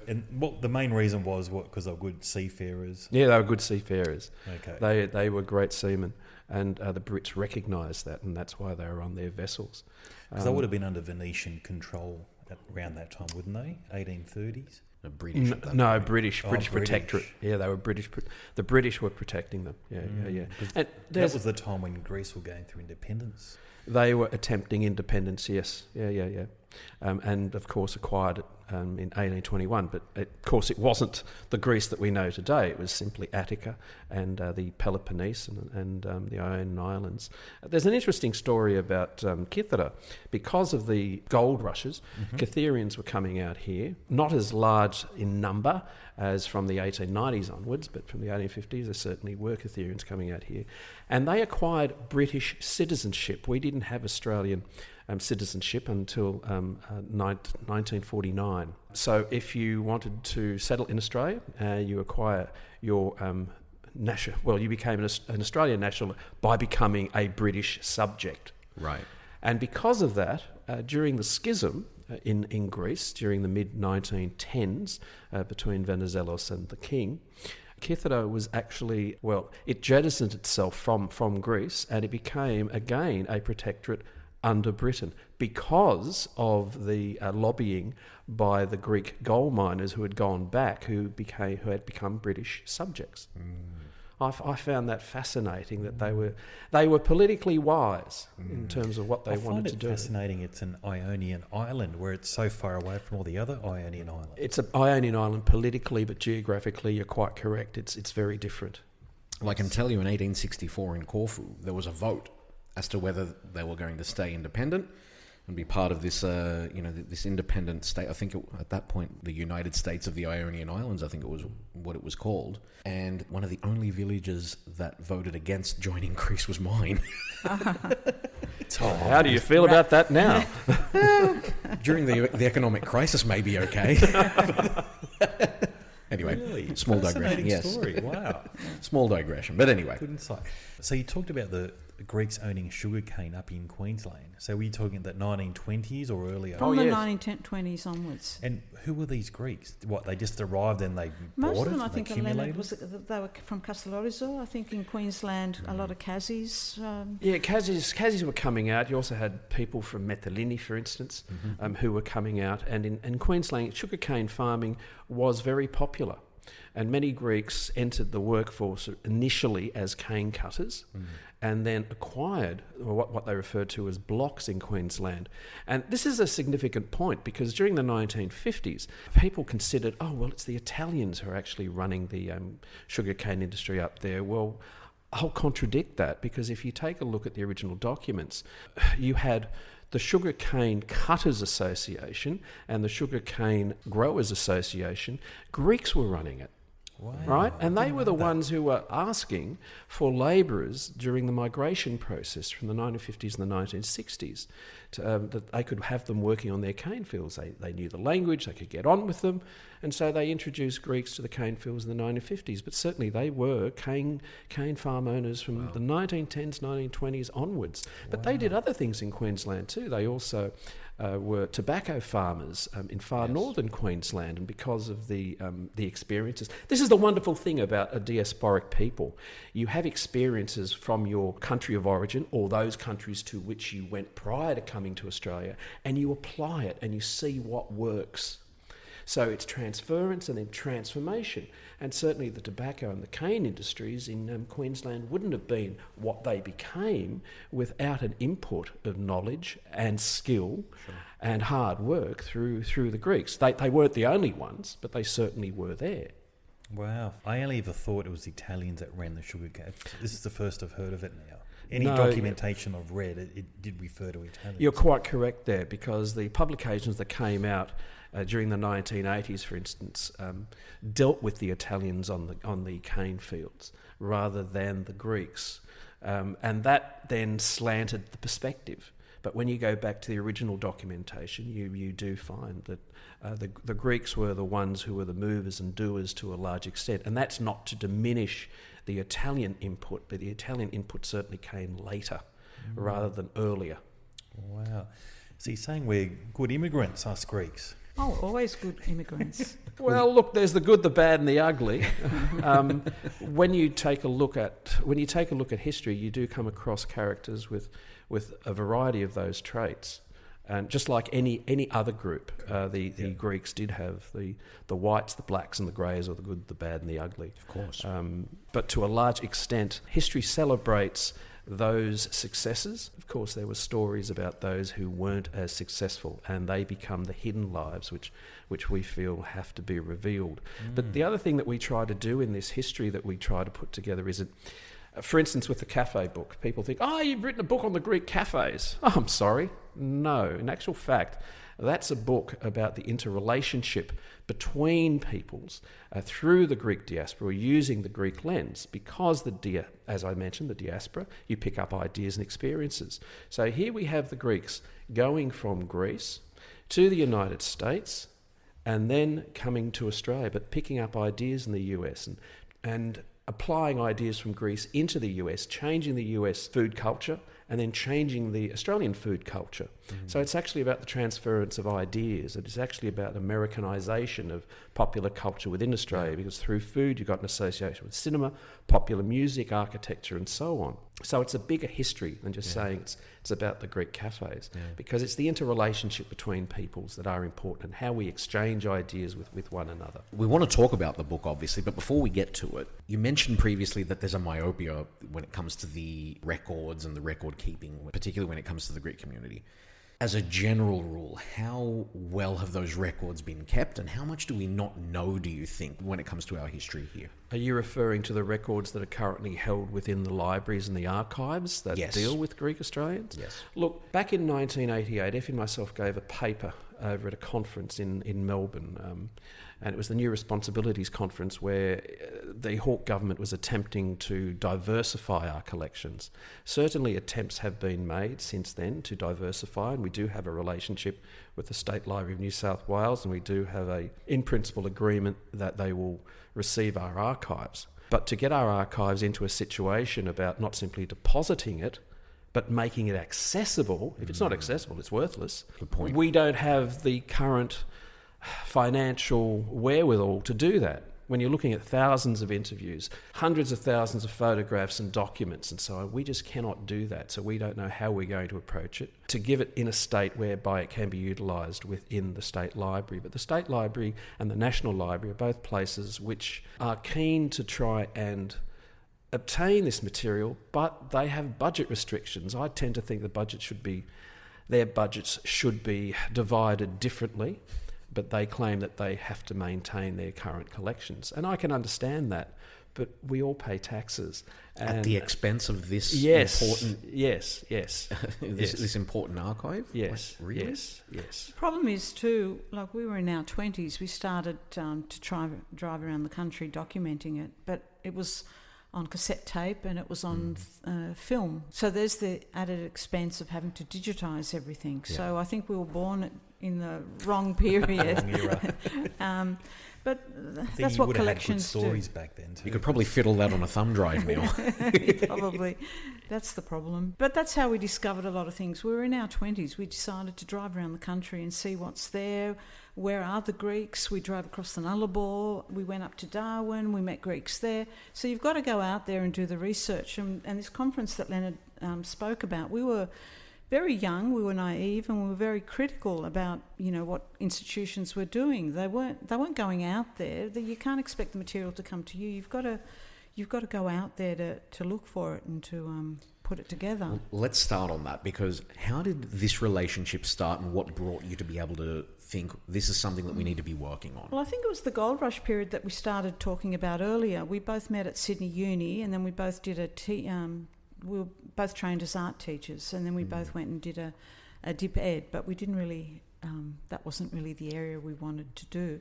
And what the main reason was because they were good seafarers. Yeah, they were good seafarers. Okay. They were great seamen. and the Brits recognised that, and that's why they were on their vessels. Because they would have been under Venetian control around that time, wouldn't they? 1830s? British. British protectorate. Yeah, they were British. The British were protecting them. Yeah. And that was the time when Greece were going through independence. They were attempting independence, yes. Yeah. And, of course, acquired it in 1821. But, of course, it wasn't the Greece that we know today. It was simply Attica and the Peloponnese and the Ionian Islands. There's an interesting story about Kythera. Because of the gold rushes, Kytherians were coming out here, not as large in number as from the 1890s onwards, but from the 1850s there certainly were Kytherians coming out here. And they acquired British citizenship. We didn't have Australian citizenship until 1949. So if you wanted to settle in Australia, you acquire your you became an Australian national by becoming a British subject. Right. And because of that, during the schism in Greece, during the mid-1910s, between Venizelos and the king, Kythera was actually, it jettisoned itself from Greece, and it became, again, a protectorate under Britain because of the lobbying by the Greek gold miners who had gone back, who had become British subjects. I found that fascinating, that they were politically wise in terms of what they wanted to do. I find it fascinating it's an Ionian island where it's so far away from all the other Ionian islands. It's an Ionian island politically, but geographically you're quite correct. It's very different. Well, I can tell you in 1864 in Corfu, there was a vote as to whether they were going to stay independent and be part of this, this independent state. I think at that point, the United States of the Ionian Islands, I think it was what it was called. And one of the only villages that voted against joining Greece was mine. How do you feel about that now? During the economic crisis, maybe okay. Anyway, really? Small digression. Yes. Story. Wow. Small digression. But anyway. Good insight. So you talked about the Greeks owning sugarcane up in Queensland. So were you talking the 1920s or earlier? From the 1920s onwards. And who were these Greeks? What, they just arrived and they Most bought of them, it? I think, accumulated? they were from Castelorizo. I think in Queensland, a lot of Kazis. Kazis were coming out. You also had people from Metalini, for instance, who were coming out. And in Queensland, sugarcane farming was very popular. And many Greeks entered the workforce initially as cane cutters and then acquired what they referred to as blocks in Queensland. And this is a significant point because during the 1950s, people considered, it's the Italians who are actually running the sugarcane industry up there. Well, I'll contradict that because if you take a look at the original documents, you had the Sugarcane Cutters Association and the Sugarcane Growers Association. Greeks were running it. Wow. Right? And they were the ones who were asking for labourers during the migration process from the 1950s and the 1960s that they could have them working on their cane fields. They knew the language, they could get on with them, and so they introduced Greeks to the cane fields in the 1950s. But certainly they were cane farm owners from the 1910s, 1920s onwards. But they did other things in Queensland too. They also were tobacco farmers in far northern Queensland, and because of the experiences. This is the wonderful thing about a diasporic people. You have experiences from your country of origin or those countries to which you went prior to coming to Australia, and you apply it and you see what works. So it's transference and then transformation. And certainly the tobacco and the cane industries in Queensland wouldn't have been what they became without an input of knowledge and skill and hard work through the Greeks. They weren't the only ones, but they certainly were there. Wow. I only ever thought it was the Italians that ran the sugarcane. This is the first I've heard of it now. Any documentation I've read, it did refer to Italians. You're quite correct there, because the publications that came out during the 1980s, for instance, dealt with the Italians on the cane fields rather than the Greeks. And that then slanted the perspective. But when you go back to the original documentation, you do find that the Greeks were the ones who were the movers and doers to a large extent. And that's not to diminish the Italian input, but the Italian input certainly came later rather than earlier. Wow. So you're saying we're good immigrants, us Greeks? Oh, always good immigrants. Well, look, there's the good, the bad, and the ugly. When you take a look at history, you do come across characters with a variety of those traits. And just like any other group, the Greeks did have the whites, the blacks, and the greys, or the good, the bad, and the ugly. Of course. But to a large extent, history celebrates those successes. Of course, there were stories about those who weren't as successful, and they become the hidden lives which we feel have to be revealed. But the other thing that we try to do in this history that we try to put together is that, for instance, with the cafe book, people think, oh, you've written a book on the Greek cafes. Oh, I'm sorry. No, in actual fact, that's a book about the interrelationship between peoples through the Greek diaspora using the Greek lens, because as I mentioned, the diaspora, you pick up ideas and experiences. So here we have the Greeks going from Greece to the United States and then coming to Australia, but picking up ideas in the US and applying ideas from Greece into the US, changing the US food culture, and then changing the Australian food culture. So it's actually about the transference of ideas. It is actually about Americanization of popular culture within Australia, because through food you've got an association with cinema, popular music, architecture, and so on. So it's a bigger history than just saying it's about the Greek cafes, because it's the interrelationship between peoples that are important, and how we exchange ideas with one another. We want to talk about the book, obviously, but before we get to it, you mentioned previously that there's a myopia when it comes to the records and the record keeping, particularly when it comes to the Greek community. As a general rule, how well have those records been kept, and how much do we not know, do you think, when it comes to our history here? Are you referring to the records that are currently held within the libraries and the archives that deal with Greek Australians? Yes. Look, back in 1988, Effy and myself gave a paper over at a conference in Melbourne, and it was the New Responsibilities Conference, where the Hawke government was attempting to diversify our collections. Certainly attempts have been made since then to diversify, and we do have a relationship with the State Library of New South Wales, and we do have a in-principle agreement that they will receive our archives. But to get our archives into a situation about not simply depositing it, but making it accessible, if it's not accessible, it's worthless. Good point. We don't have the current financial wherewithal to do that. When you're looking at thousands of interviews, hundreds of thousands of photographs and documents and so on, we just cannot do that. So we don't know how we're going to approach it to give it in a state whereby it can be utilised within the State Library. But the State Library and the National Library are both places which are keen to try and obtain this material, but they have budget restrictions. I tend to think their budgets should be divided differently, but they claim that they have to maintain their current collections. And I can understand that, but we all pay taxes. At the expense of this important... Yes. This important archive? Yes. Like, really? Yes. Problem is too, like we were in our 20s, we started to try drive around the country documenting it, but it was on cassette tape and it was on film. So there's the added expense of having to digitise everything. Yeah. So I think we were born in the wrong period. But that's what collections do. Stories back then too. You could probably fiddle that on a thumb drive now. Probably. That's the problem. But that's how we discovered a lot of things. We were in our 20s. We decided to drive around the country and see what's there. Where are the Greeks? We drove across the Nullarbor. We went up to Darwin. We met Greeks there. So you've got to go out there and do the research. And this conference that Leonard spoke about, we were very young, we were naive, and we were very critical about, what institutions were doing. They weren't going out there. You can't expect the material to come to you. You've got to go out there to look for it and to put it together. Well, let's start on that, because how did this relationship start, and what brought you to be able to think this is something that we need to be working on? Well, I think it was the gold rush period that we started talking about earlier. We both met at Sydney Uni, and then we both did we were both trained as art teachers, and then we both went and did a dip ed, but we didn't really, that wasn't really the area we wanted to do.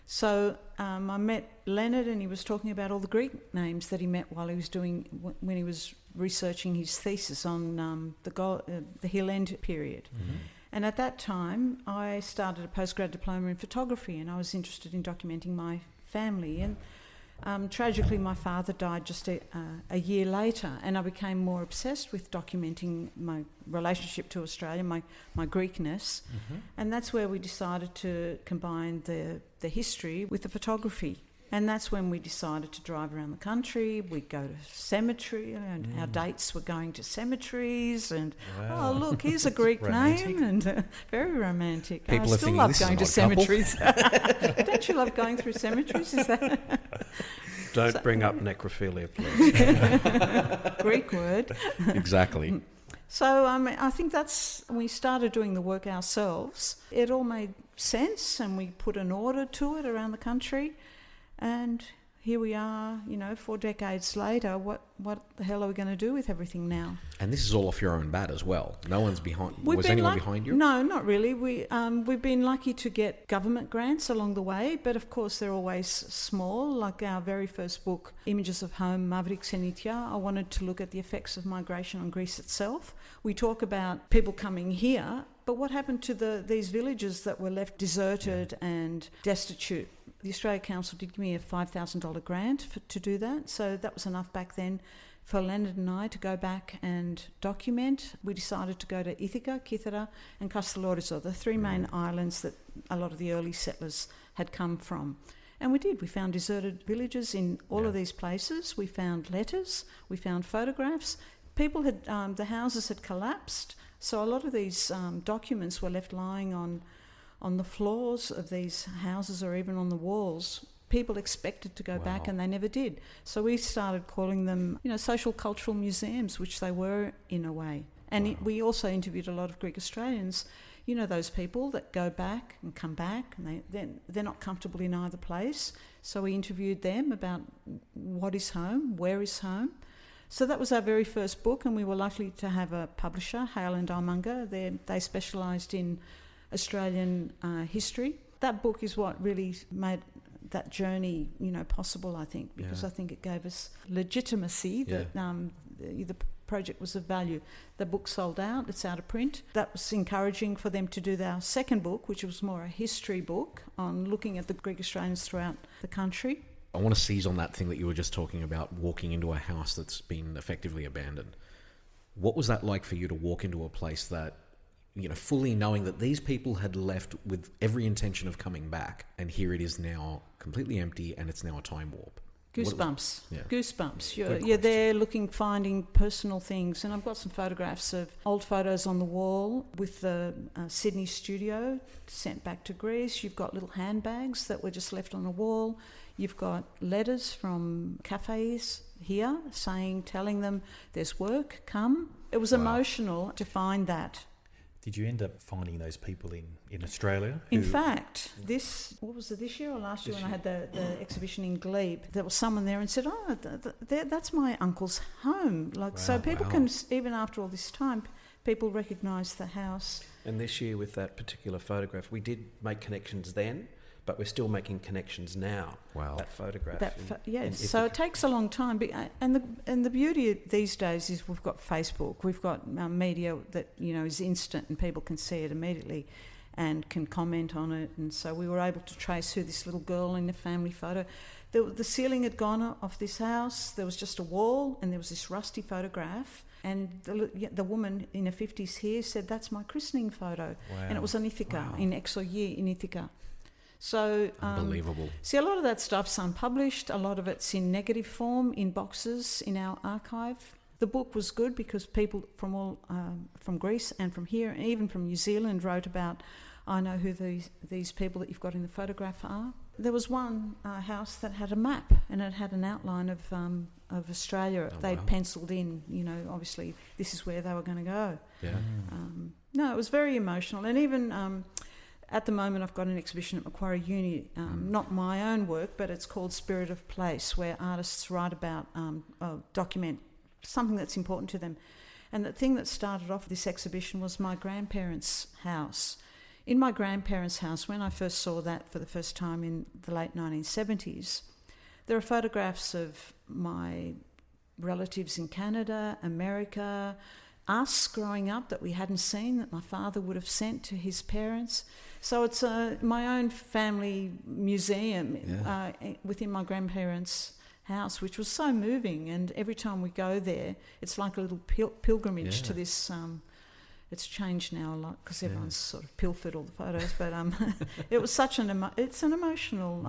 So I met Leonard, and he was talking about all the Greek names that he met while he was when he was researching his thesis on the Hill End period. Mm-hmm. And at that time, I started a postgrad diploma in photography, and I was interested in documenting my family. And Tragically, my father died just a year later, and I became more obsessed with documenting my relationship to Australia, my Greekness, and that's where we decided to combine the history with the photography. And that's when we decided to drive around the country. We'd go to cemetery, and our dates were going to cemeteries. And oh, look, here's a Greek name, and very romantic. People I are still thinking love this is going an to odd couple. cemeteries. Don't you love going through cemeteries? Is that Don't bring up necrophilia, please. Greek word? Exactly. So I think that's when we started doing the work ourselves. It all made sense, and we put an order to it around the country. And here we are, 4 decades later. What the hell are we going to do with everything now? And this is all off your own bat as well. No one's behind. Was anyone behind you? No, not really. We've been lucky to get government grants along the way, but of course they're always small. Like our very first book, Images of Home, Maverick Xenitia, I wanted to look at the effects of migration on Greece itself. We talk about people coming here, but what happened to these villages that were left deserted and destitute? The Australia Council did give me a $5,000 grant to do that, so that was enough back then for Leonard and I to go back and document. We decided to go to Ithaca, Kythera and Kastellorizo, the 3 main islands that a lot of the early settlers had come from. And we did. We found deserted villages in all of these places. We found letters. We found photographs. People had, the houses had collapsed, so a lot of these documents were left lying on the floors of these houses or even on the walls. People expected to go back and they never did. So we started calling them, social cultural museums, which they were in a way. And we also interviewed a lot of Greek Australians, those people that go back and come back, and they're not comfortable in either place. So we interviewed them about what is home, where is home. So that was our very first book, and we were lucky to have a publisher, Hale and Almunga. They specialised in Australian history. That book is what really made that journey, possible, I think, because I think it gave us legitimacy that the project was of value. The book sold out, it's out of print. That was encouraging for them to do our second book, which was more a history book on looking at the Greek Australians throughout the country. I want to seize on that thing that you were just talking about, walking into a house that's been effectively abandoned. What was that like for you to walk into a place that, fully knowing that these people had left with every intention of coming back, and here it is now completely empty and it's now a time warp? Goosebumps. Yeah. Goosebumps. You're there finding personal things. And I've got some photographs of old photos on the wall with the Sydney studio sent back to Greece. You've got little handbags that were just left on the wall. You've got letters from cafes here telling them there's work, come. It was emotional to find that. Did you end up finding those people in Australia? In fact, this year or last year when I had the exhibition in Glebe, there was someone there and said, that's my uncle's home. So people can, even after all this time, people recognise the house. And this year with that particular photograph, we did make connections then, but we're still making connections now. Wow. That photograph. So it takes a long time. And the beauty these days is we've got Facebook, we've got media that is instant and people can see it immediately and can comment on it. And so we were able to trace who this little girl in the family photo. The ceiling had gone off this house. There was just a wall and there was this rusty photograph. And the woman in her 50s here said, that's my christening photo. Wow. And it was in Ithaca, in Exoye in Ithaca. So, unbelievable. See, a lot of that stuff's unpublished. A lot of it's in negative form, in boxes, in our archive. The book was good because people from Greece and from here, and even from New Zealand, wrote about, I know who these people that you've got in the photograph are. There was one house that had a map, and it had an outline of Australia. They'd penciled in, obviously this is where they were going to go. Yeah. No, it was very emotional, and even. At the moment, I've got an exhibition at Macquarie Uni, not my own work, but it's called Spirit of Place, where artists write about, document something that's important to them. And the thing that started off this exhibition was my grandparents' house. In my grandparents' house, when I first saw that for the first time in the late 1970s, there are photographs of my relatives in Canada, America, us growing up that we hadn't seen, that my father would have sent to his parents. So it's my own family museum within my grandparents' house, which was so moving. And every time we go there, it's like a little pilgrimage to this. It's changed now a lot because everyone's sort of pilfered all the photos. But it was such it's an emotional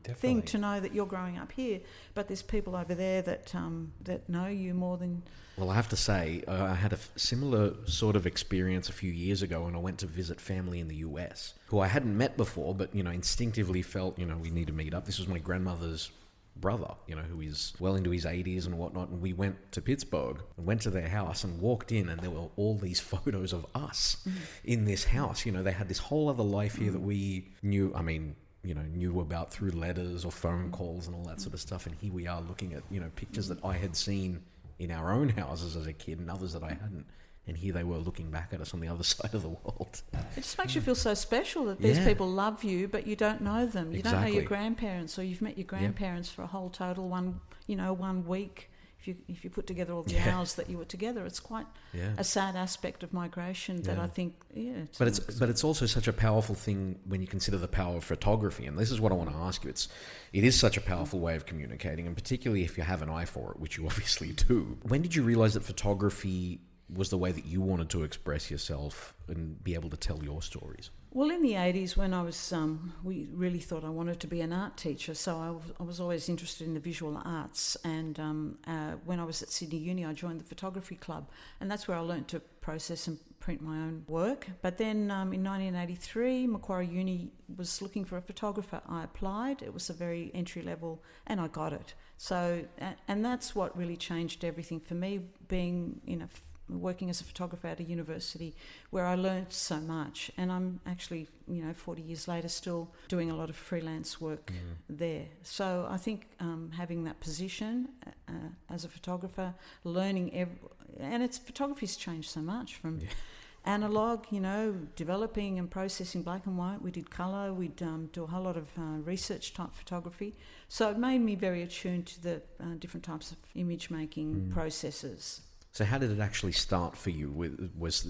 thing to know that you're growing up here, but there's people over there that know you more than. Well, I have to say, I had a similar sort of experience a few years ago when I went to visit family in the US, who I hadn't met before, but, instinctively felt, we need to meet up. This was my grandmother's brother, who is well into his 80s and whatnot. And we went to Pittsburgh and went to their house and walked in, and there were all these photos of us in this house. They had this whole other life here that we knew about through letters or phone calls and all that sort of stuff. And here we are looking at, pictures that I had seen in our own houses as a kid and others that I hadn't. And here they were looking back at us on the other side of the world. It just makes you feel so special that these people love you, but you don't know them. You don't know your grandparents, or you've met your grandparents for a whole total 1 week. If you put together all the hours that you were together, it's quite a sad aspect of migration that I think, But it's also such a powerful thing when you consider the power of photography. And this is what I want to ask you. It is such a powerful way of communicating, and particularly if you have an eye for it, which you obviously do. When did you realise that photography was the way that you wanted to express yourself and be able to tell your stories? Well, in the 80s, when I was, we really thought I wanted to be an art teacher, so I was always interested in the visual arts. And when I was at Sydney Uni, I joined the photography club, and that's where I learnt to process and print my own work. But then in 1983, Macquarie Uni was looking for a photographer. I applied. It was a very entry level, and I got it. So, and that's what really changed everything for me, being working as a photographer at a university where I learnt so much. And I'm actually, 40 years later, still doing a lot of freelance work there. So I think having that position as a photographer, learning photography's changed so much from analog, developing and processing black and white. We did colour, we'd do a whole lot of research type photography. So it made me very attuned to the different types of image making processes. So how did it actually start for you?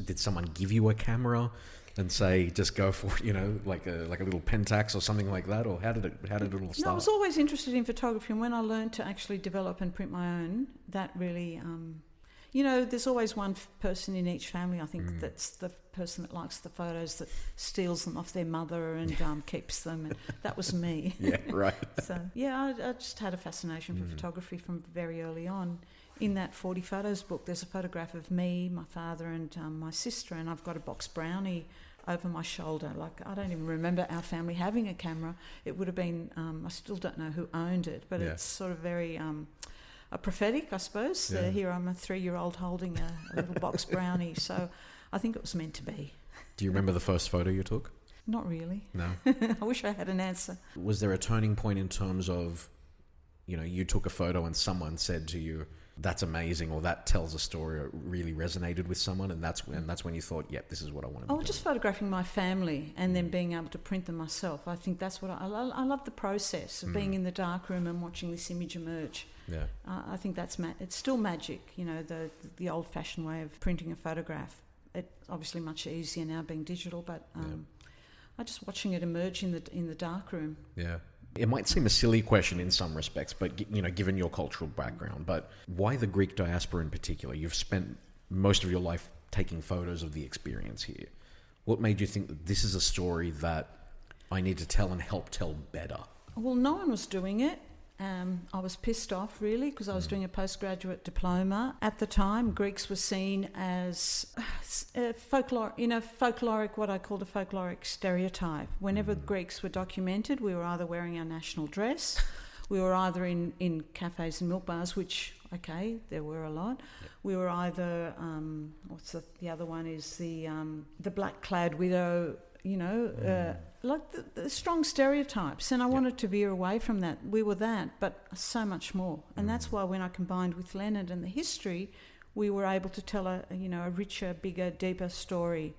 Did someone give you a camera and say, just go for it, like a little Pentax or something like that? Or how did it all start? No, I was always interested in photography, and when I learned to actually develop and print my own, that really, there's always one person in each family, I think, that's the person that likes the photos, that steals them off their mother and keeps them. And that was me. Yeah, right. So, I just had a fascination for photography from very early on. In that 40 photos book, there's a photograph of me, my father and my sister, and I've got a box brownie over my shoulder. Like, I don't even remember our family having a camera. It would have been, I still don't know who owned it, but it's sort of very prophetic, I suppose. Yeah. Here I'm a 3-year-old holding a little box brownie, so I think it was meant to be. Do you remember the first photo you took? Not really. No. I wish I had an answer. Was there a turning point in terms of, you took a photo and someone said to you, that's amazing, or that tells a story, or really resonated with someone, and that's when you thought, yep, this is what I want to be doing? Just photographing my family and then being able to print them myself. I think that's what I love, the process of being in the dark room and watching this image emerge. Yeah. I think that's it's still magic, the old-fashioned way of printing a photograph. It's obviously much easier now being digital, but I'm just watching it emerge in the dark room. Yeah. It might seem a silly question in some respects, but given your cultural background, but why the Greek diaspora in particular? You've spent most of your life taking photos of the experience here. What made you think that this is a story that I need to tell and help tell better? Well, no one was doing it. I was pissed off, really, because I was doing a postgraduate diploma. At the time, Greeks were seen as folkloric, what I called a folkloric stereotype. Whenever Greeks were documented, we were either wearing our national dress, we were either in cafes and milk bars, which, okay, there were a lot. Yep. We were either, what's the other one is the black-clad widow, like the strong stereotypes, and I wanted to veer away from that. We were that, but so much more, and that's why when I combined with Leonard and the history, we were able to tell a richer, bigger, deeper story,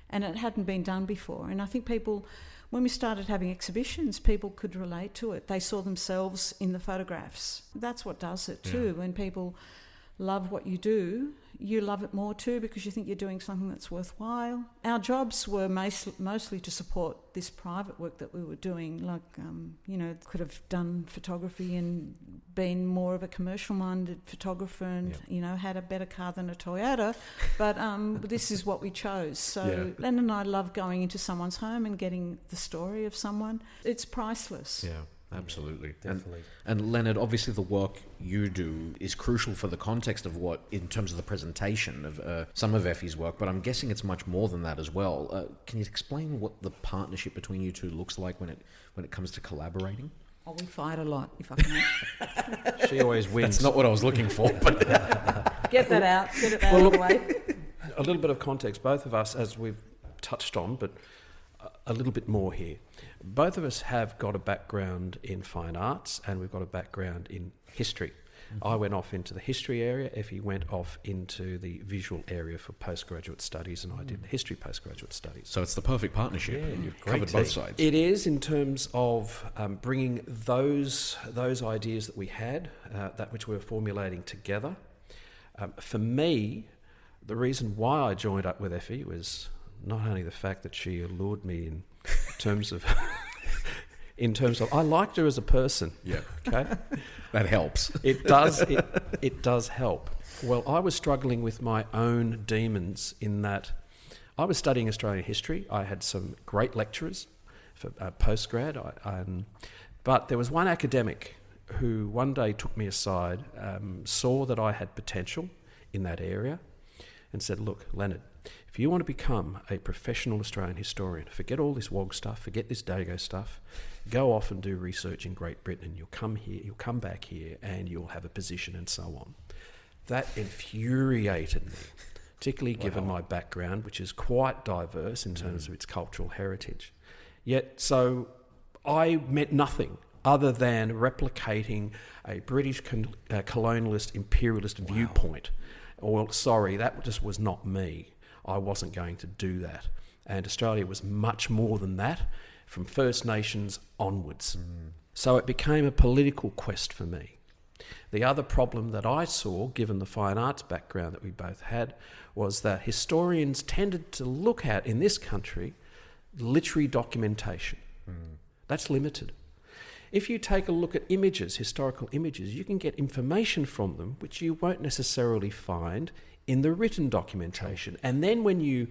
and it hadn't been done before. And I think people, when we started having exhibitions, people could relate to it. They saw themselves in the photographs. That's what does it too. When people love what you do, you love it more too because you think you're doing something that's worthwhile. Our jobs were mostly to support this private work that we were doing. Like, could have done photography and been more of a commercial-minded photographer and, had a better car than a Toyota. But this is what we chose. So Len and I love going into someone's home and getting the story of someone. It's priceless. Yeah. Absolutely. Definitely. And Leonard, obviously the work you do is crucial for the context of what, in terms of the presentation of some of Effy's work, but I'm guessing it's much more than that as well. Can you explain what the partnership between you two looks like when it comes to collaborating? Oh, we fight a lot, if I can. She always wins. That's not what I was looking for, but... Get that out. Get it out of the way. A little bit of context. Both of us, as we've touched on, but a little bit more here. Both of us have got a background in fine arts and we've got a background in history. Mm-hmm. I went off into the history area, Effy went off into the visual area for postgraduate studies, and I did the history postgraduate studies. So it's the perfect partnership. Yeah, You've covered both sides. It is, in terms of bringing those ideas that we had, that which we were formulating together. For me, the reason why I joined up with Effy was not only the fact that she allured me in terms of I liked her as a person. Yeah. Okay. That helps. It does. It does help. Well, I was struggling with my own demons in that I was studying Australian history. I had some great lecturers for postgrad, but there was one academic who one day took me aside, saw that I had potential in that area, and said, "Look, Leonard, if you want to become a professional Australian historian, forget all this WOG stuff, forget this Dago stuff, go off and do research in Great Britain, and you'll come back here and you'll have a position," and so on. That infuriated me, particularly given my background, which is quite diverse in terms of its cultural heritage. Yet, so I meant nothing other than replicating a British colonialist, imperialist viewpoint. Well, sorry, that just was not me. I wasn't going to do that. And Australia was much more than that, from First Nations onwards. So it became a political quest for me. The other problem that I saw, given the fine arts background that we both had, was that historians tended to look at, in this country, literary documentation. That's limited. If you take a look at images, historical images, you can get information from them which you won't necessarily find in the written documentation. And then when you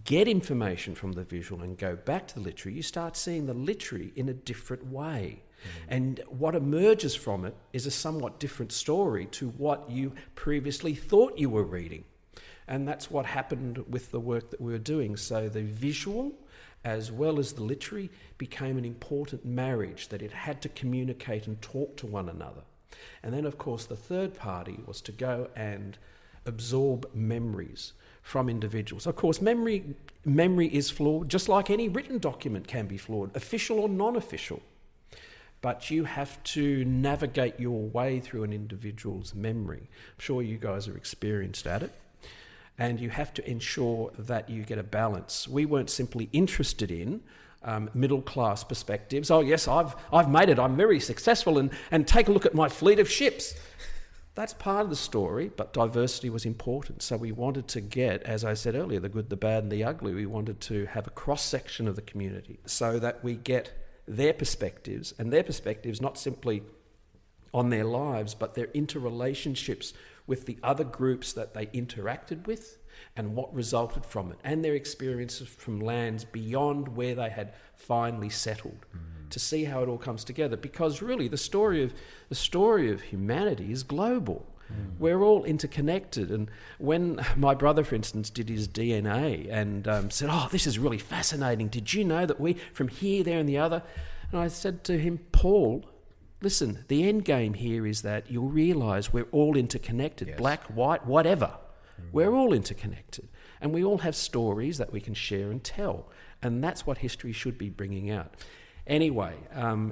get information from the visual and go back to the literary, you start seeing the literary in a different way. And what emerges from it is a somewhat different story to what you previously thought you were reading. And that's what happened with the work that we were doing. So the visual, as well as the literary, became an important marriage, that it had to communicate and talk to one another. And then, of course, the third party was to go and absorb memories from individuals. Of course, memory is flawed, just like any written document can be flawed, official or non-official. But you have to navigate your way through an individual's memory. I'm sure you guys are experienced at it. And you have to ensure that you get a balance. We weren't simply interested in middle-class perspectives. Oh, yes, I've made it. I'm very successful, and take a look at my fleet of ships. That's part of the story, but diversity was important. So we wanted to get, as I said earlier, the good, the bad, and the ugly. We wanted to have a cross-section of the community so that we get their perspectives, and their perspectives not simply on their lives, but their interrelationships with the other groups that they interacted with and what resulted from it, and their experiences from lands beyond where they had finally settled, to see how it all comes together. Because really the story of humanity is global. We're all interconnected. And when my brother, for instance, did his DNA and said, "Oh, this is really fascinating. Did you know that we, from here, there and the other?" And I said to him, "Paul, listen, the end game here is that you'll realise we're all interconnected, yes. Black, white, whatever. We're all interconnected. And we all have stories that we can share and tell. And that's what history should be bringing out." Anyway,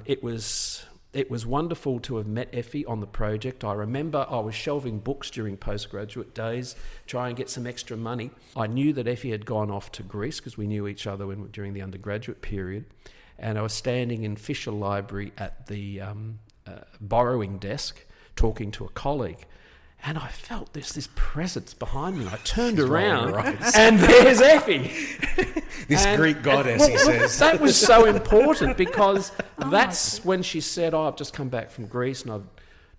it was wonderful to have met Effy on the project. I remember I was shelving books during postgraduate days, trying to get some extra money. I knew that Effy had gone off to Greece because we knew each other during the undergraduate period. And I was standing in Fisher Library at the borrowing desk talking to a colleague. And I felt this presence behind me. I turned around, and there's Effy. This Greek goddess, he says. That was so important because that's when she said, I've just come back from Greece and I've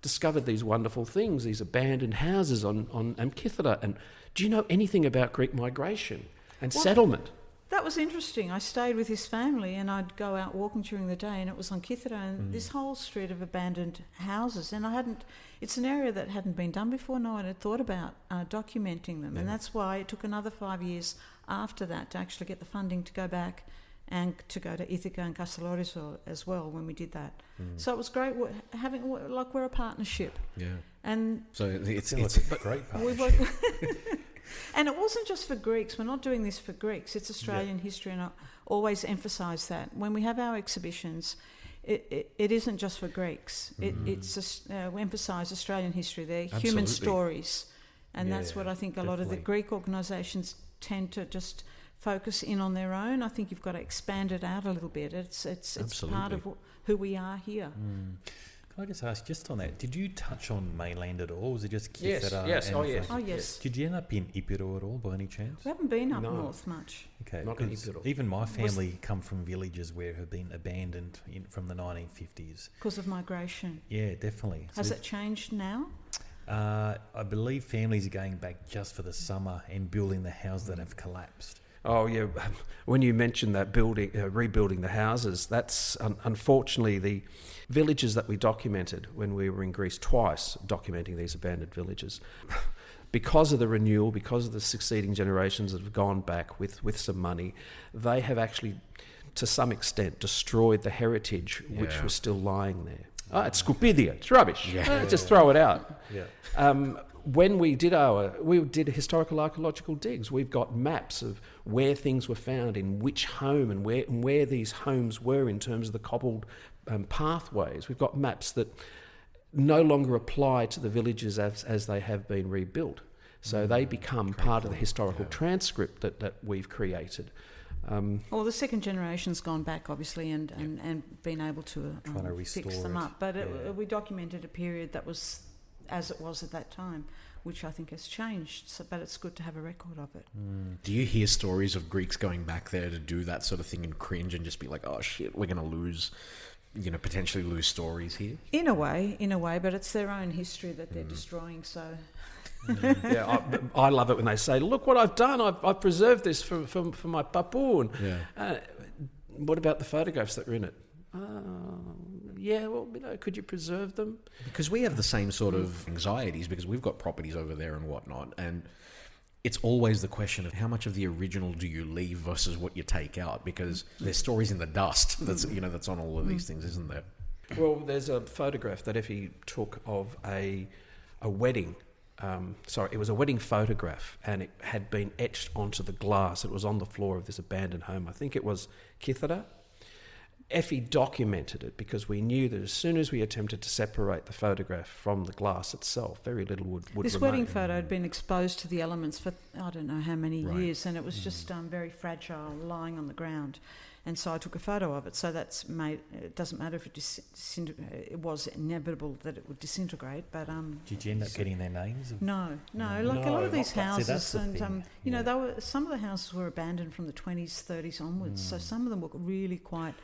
discovered these wonderful things, these abandoned houses on Amphithera. And do you know anything about Greek migration and settlement? That was interesting. I stayed with his family and I'd go out walking during the day, and it was on Kythera and this whole street of abandoned houses. And it's an area that hadn't been done before. No one had thought about documenting them. Yeah. And that's why it took another 5 years after that to actually get the funding to go back and to go to Ithaca and Castellorizo as well when we did that. So it was great we're a partnership. Yeah. And so it's a great partnership. And it wasn't just for Greeks. We're not doing this for Greeks. It's Australian history, and I always emphasise that. When we have our exhibitions, it isn't just for Greeks. We emphasise Australian history. They're human stories. And that's what I think a lot of the Greek organisations tend to just focus in on their own. I think you've got to expand it out a little bit. It's part of who we are here. Can I just ask, just on that, did you touch on mainland at all? Was it just Kythera? Yes. Did you end up in Epiro at all, by any chance? We haven't been up north much. Okay, not in Epiro. Even my family come from villages where have been abandoned from the 1950s. Because of migration? Yeah, definitely. Has it changed now? I believe families are going back just for the summer and building the houses that have collapsed. Oh, yeah. When you mentioned that rebuilding the houses, that's unfortunately the villages that we documented when we were in Greece twice, documenting these abandoned villages. Because of the renewal, because of the succeeding generations that have gone back with some money, they have actually, to some extent, destroyed the heritage which was still lying there. It's scupidia, it's rubbish. Just throw it out. When we did historical archaeological digs, we've got maps of where things were found, in which home, and where these homes were in terms of the cobbled pathways. We've got maps that no longer apply to the villages as they have been rebuilt. So they become part of the historical transcript that we've created. Well, the second generation's gone back, obviously, and been able to fix them up. But we documented a period that was as it was at that time, which I think has changed. But it's good to have a record of it. Do you hear stories of Greeks going back there to do that sort of thing and cringe and just be like, oh shit, we're going to lose, potentially lose stories here? In a way, but it's their own history that they're destroying, so... I love it when they say, look what I've done, I've preserved this for my papoon. What about the photographs that were in it? Could you preserve them? Because we have the same sort of anxieties because we've got properties over there and whatnot, and it's always the question of how much of the original do you leave versus what you take out, because there's stories in the dust that's on all of these things, isn't there? Well, there's a photograph that Effy took of a wedding. It was a wedding photograph, and it had been etched onto the glass. It was on the floor of this abandoned home. I think it was Kythera. Effy documented it because we knew that as soon as we attempted to separate the photograph from the glass itself, very little would this remain. Wedding photo had been exposed to the elements for I don't know how many years, and it was just very fragile, lying on the ground. And so I took a photo of it. So that's made. It doesn't matter if it was inevitable that it would disintegrate. But did you end up getting their names? No. Like a lot of these houses, and some of the houses were abandoned from the 20s, 30s onwards. So some of them were really quite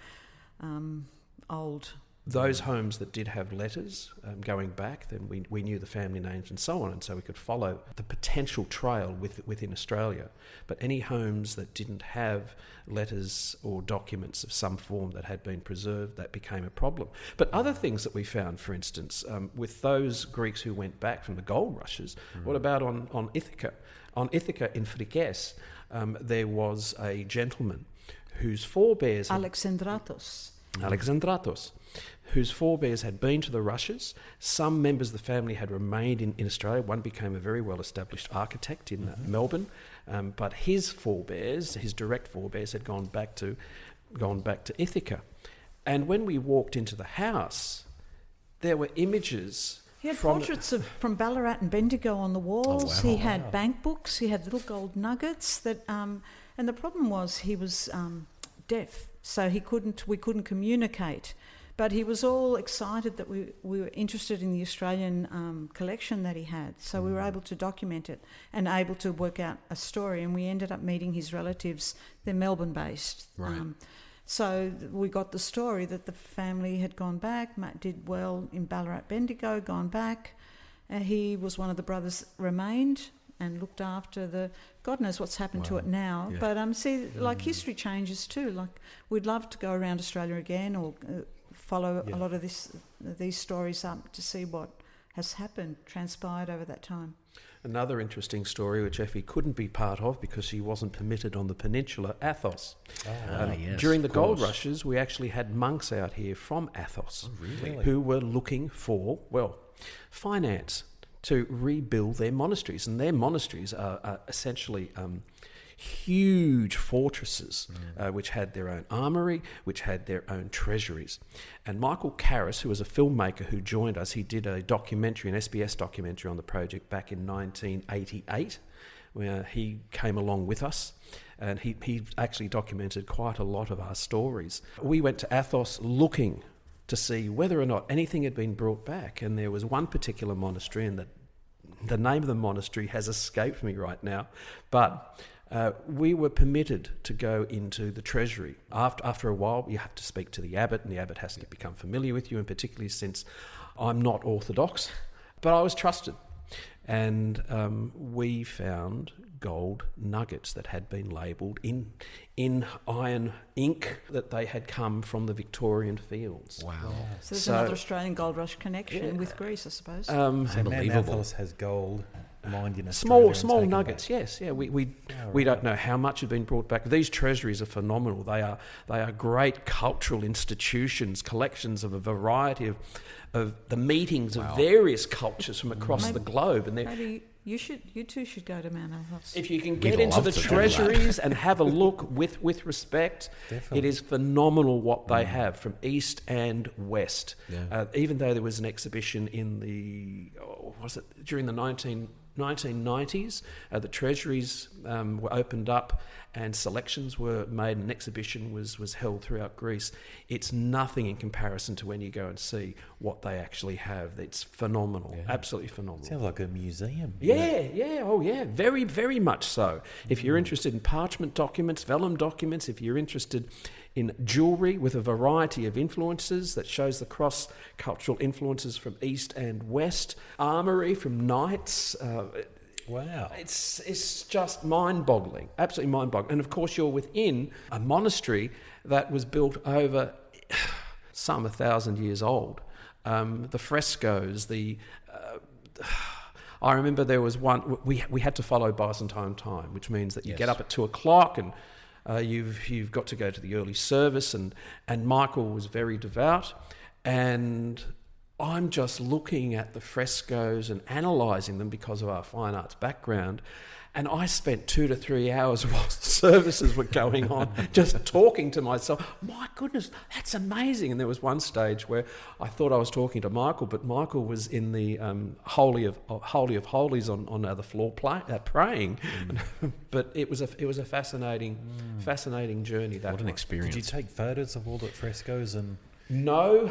old. Those homes that did have letters going back, then we knew the family names and so on, and so we could follow the potential trail within Australia. But any homes that didn't have letters or documents of some form that had been preserved, that became a problem. But other things that we found, for instance, with those Greeks who went back from the gold rushes, what about on Ithaca? On Ithaca in Frikes, there was a gentleman whose forebears... Alexandratos, whose forebears had been to the rushes. Some members of the family had remained in Australia. One became a very well-established architect in Melbourne, but his direct forebears, had gone back to Ithaca. And when we walked into the house, there were images. He had portraits from Ballarat and Bendigo on the walls. He had bank books. He had little gold nuggets that, and the problem was he was deaf, so we couldn't communicate. But he was all excited that we were interested in the Australian collection that he had. So we were able to document it and able to work out a story. And we ended up meeting his relatives. They're Melbourne-based. Right. So we got the story that the family had gone back. Matt did well in Ballarat Bendigo, gone back. He was one of the brothers remained and looked after the... God knows what's happened to it now. Yeah. But history changes too. Like, we'd love to go around Australia again or follow a lot of these stories up to see what has transpired over that time. Another interesting story, which Effy couldn't be part of because she wasn't permitted on the peninsula, Athos. Yes, During the of gold course. rushes, we actually had monks out here from Athos Really? who were looking for, finance to rebuild their monasteries. And their monasteries are essentially huge fortresses which had their own armoury, which had their own treasuries. And Michael Karras, who was a filmmaker who joined us, he did a documentary, an SBS documentary on the project back in 1988, where he came along with us. And he actually documented quite a lot of our stories. We went to Athos looking to see whether or not anything had been brought back. And there was one particular monastery, and the name of the monastery has escaped me right now, but we were permitted to go into the treasury. After a while, you have to speak to the abbot, and the abbot has to become familiar with you, and particularly since I'm not Orthodox, but I was trusted. And we found gold nuggets that had been labelled in iron ink that they had come from the Victorian fields. Wow. So there's another Australian gold rush connection with Greece, I suppose. So Mount Unbelievable. Athos has gold mined in Australia. Small nuggets, yes. Yeah, we don't know how much had been brought back. These treasuries are phenomenal. They are great cultural institutions, collections of a variety of the meetings of various cultures from across the globe. And Maybe you two should go to Mount Athos. if you can get We'd into love the to do treasuries and have a look with respect, Definitely. it is phenomenal what they have from east and west. Yeah. Even though there was an exhibition in during the 1990s, the treasuries were opened up and selections were made, and an exhibition was held throughout Greece. It's nothing in comparison to when you go and see what they actually have. It's phenomenal, absolutely phenomenal. Sounds like a museum. Yeah, very, very much so. If you're interested in parchment documents, vellum documents, if you're interested in jewellery with a variety of influences that shows the cross-cultural influences from east and west, armoury from knights. Wow. It's just mind-boggling, absolutely mind-boggling. And of course, you're within a monastery that was built over some 1,000 years old. The frescoes, I remember there was one, we had to follow Byzantine time, which means that you get up at 2:00 and you've got to go to the early service, and Michael was very devout, and I'm just looking at the frescoes and analysing them because of our fine arts background, and I spent 2 to 3 hours while the services were going on just talking to myself. My goodness, that's amazing. And there was one stage where I thought I was talking to Michael, but Michael was in the Holy of Holies on the floor praying. But it was a fascinating journey. What an experience. Did you take photos of all the frescoes and... No,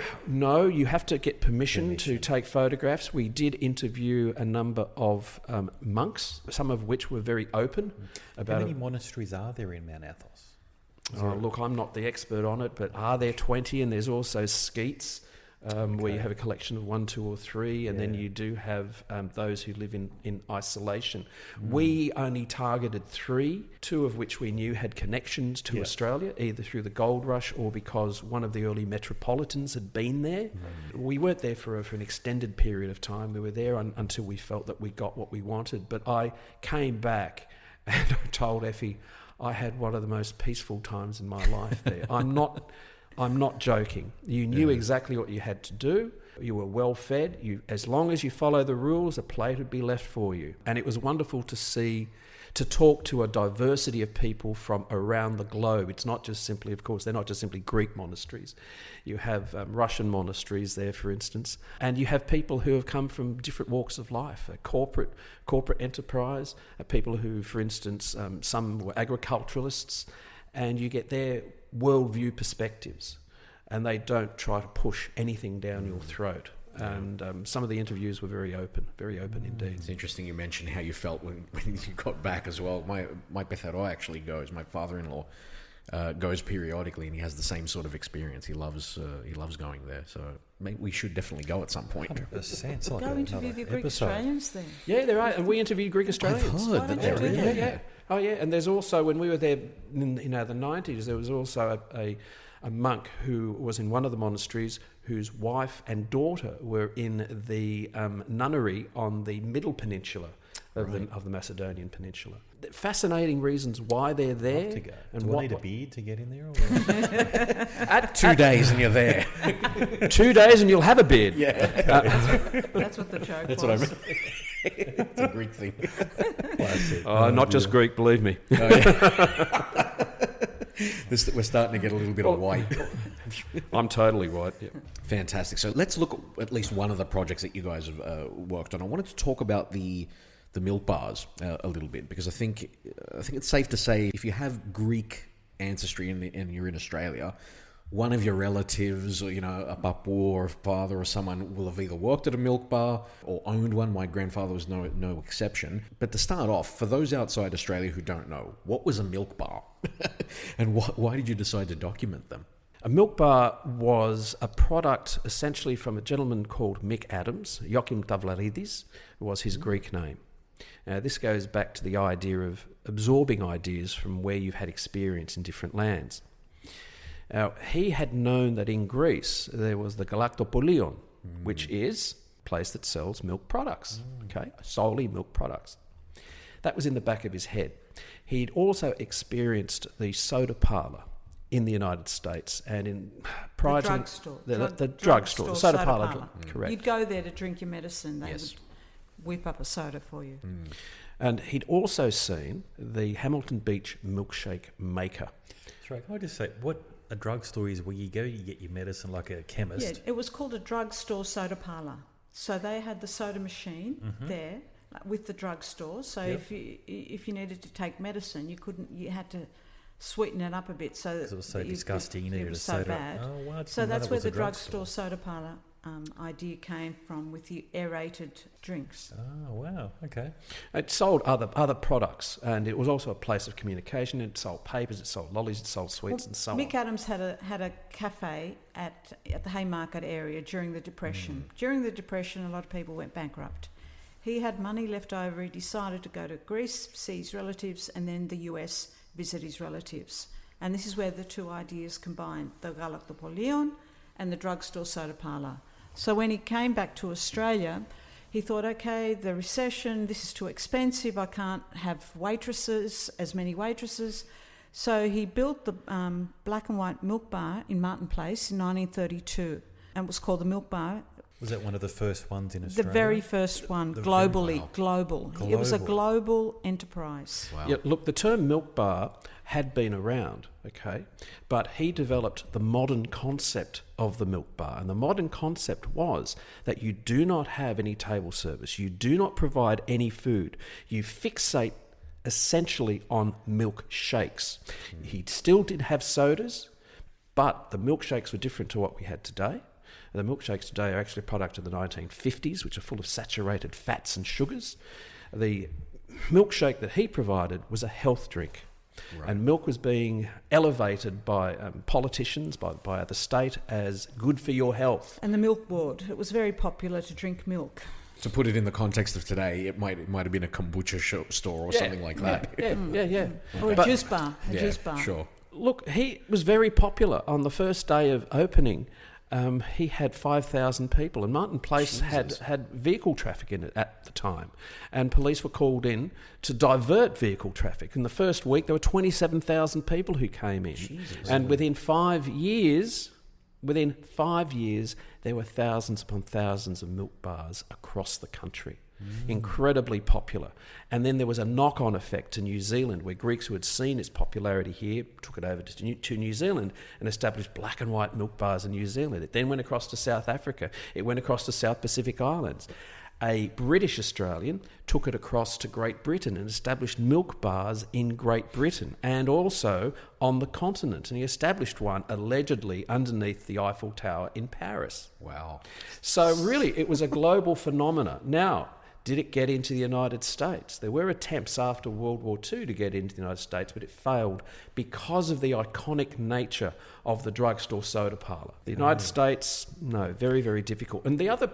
you have to get permission to take photographs. We did interview a number of monks, some of which were very open. How many monasteries are there in Mount Athos? Look, I'm not the expert on it, but are there 20? And there's also skeets, where you have a collection of 1, 2 or 3, and then you do have those who live in isolation. We only targeted 3, 2 of which we knew had connections to Australia, either through the gold rush or because one of the early metropolitans had been there. We weren't there for an extended period of time. We were there until we felt that we got what we wanted. But I came back and I told Effy, I had one of the most peaceful times in my life there. I'm not joking. You knew exactly what you had to do. You were well fed. As long as you follow the rules, a plate would be left for you. And it was wonderful to talk to a diversity of people from around the globe. It's not just simply, of course, they're not just simply Greek monasteries. You have Russian monasteries there, for instance. And you have people who have come from different walks of life, corporate enterprise, people who, for instance, some were agriculturalists, and you get their worldview perspectives. and they don't try to push anything down your throat. And some of the interviews were very open indeed. It's interesting you mentioned how you felt when you got back as well. My Bethero actually goes. My father-in-law goes periodically, and he has the same sort of experience. He loves going there. So maybe we should definitely go at some point. 100%. Like Go interview the Greek episode. Australians then. Yeah, there are, and we interviewed Greek Australians. I've heard that they're really Yeah. good. Oh yeah, and there's also, when we were there in the 90s, there was also a monk who was in one of the monasteries whose wife and daughter were in the nunnery on the middle peninsula of the Macedonian peninsula. Fascinating reasons why they're there. To go. And Do I what, need a beard to get in there? Or at 2 days and you're there. 2 days and you'll have a beard. Yeah. That's what the joke That's was. what I mean. It's a Greek thing. Classic. Not just Greek, believe me. Oh, yeah. We're starting to get a little bit of white. I'm totally white. Yeah. Fantastic. So let's look at least one of the projects that you guys have worked on. I wanted to talk about the milk bars a little bit, because I think it's safe to say if you have Greek ancestry and you're in Australia, one of your relatives, or a papu or a father or someone will have either worked at a milk bar or owned one. My grandfather was no exception. But to start off, for those outside Australia who don't know, what was a milk bar? And why did you decide to document them? A milk bar was a product essentially from a gentleman called Mick Adams. Joachim Tavlaridis was his Greek name. This goes back to the idea of absorbing ideas from where you've had experience in different lands. Now, he had known that in Greece there was the Galactopolion, which is a place that sells milk products, solely milk products. That was in the back of his head. He'd also experienced the soda parlour in the United States and in prior The drugstore. the drugstore, the soda parlour. Correct. You'd go there to drink your medicine. They Yes. would whip up a soda for you. And he'd also seen the Hamilton Beach milkshake maker. Sorry, can I just say, what a drugstore is where you go, you get your medicine like a chemist. Yeah, it was called a drugstore soda parlour. So they had the soda machine there with the drugstore. So Yep. if you needed to take medicine, you had to sweeten it up a bit so that Because it was so that disgusting, you it needed was a so soda. bad. Oh, wow, I didn't So know that's that where was a the drugstore soda parlour idea came from, with the aerated drinks. Oh, wow, okay. It sold other products, and it was also a place of communication. It sold papers, it sold lollies, it sold sweets, and so Mick on. Adams had a cafe at the Haymarket area during the Depression. During the Depression, a lot of people went bankrupt. He had money left over. He decided to go to Greece, see his relatives, and then the US, visit his relatives. And this is where the two ideas combined, the Galactopolion and the drugstore soda parlour. So when he came back to Australia, he thought, okay, the recession, this is too expensive. I can't have as many waitresses. So he built the black and white milk bar in Martin Place in 1932, and it was called the Milk Bar. Was that one of the first ones in The Australia? very first one, global. It was a global enterprise. Wow. Yeah, look, the term milk bar had been around, okay, but he developed the modern concept of the milk bar. And the modern concept was that you do not have any table service. You do not provide any food. You fixate essentially on milkshakes. He still did have sodas, but the milkshakes were different to what we had today. The milkshakes today are actually a product of the 1950s, which are full of saturated fats and sugars. The milkshake that he provided was a health drink. Right. And milk was being elevated by politicians, by the state, as good for your health. And the milk board, it was very popular to drink milk. To put it in the context of today, it might have been a kombucha store or something like that. Yeah. Or a juice bar. Juice bar. Sure. Look, he was very popular. On the first day of opening, he had 5,000 people, and Martin Place had vehicle traffic in it at the time, and police were called in to divert vehicle traffic. In the first week, there were 27,000 people who came in, and within 5 years, there were thousands upon thousands of milk bars across the country. Incredibly popular. And then there was a knock-on effect to New Zealand, where Greeks who had seen its popularity here took it over to New Zealand and established black and white milk bars in New Zealand. It then went across to South Africa. It went across to South Pacific Islands. a British Australian took it across to Great Britain and established milk bars in Great Britain and also on the continent. And he established one allegedly underneath the Eiffel Tower in Paris. Wow. So really, it was a global phenomena. Now, did it get into the United States? There were attempts after World War II to get into the United States, but it failed because of the iconic nature of the drugstore soda parlour. The United States, no, very, very difficult. And the other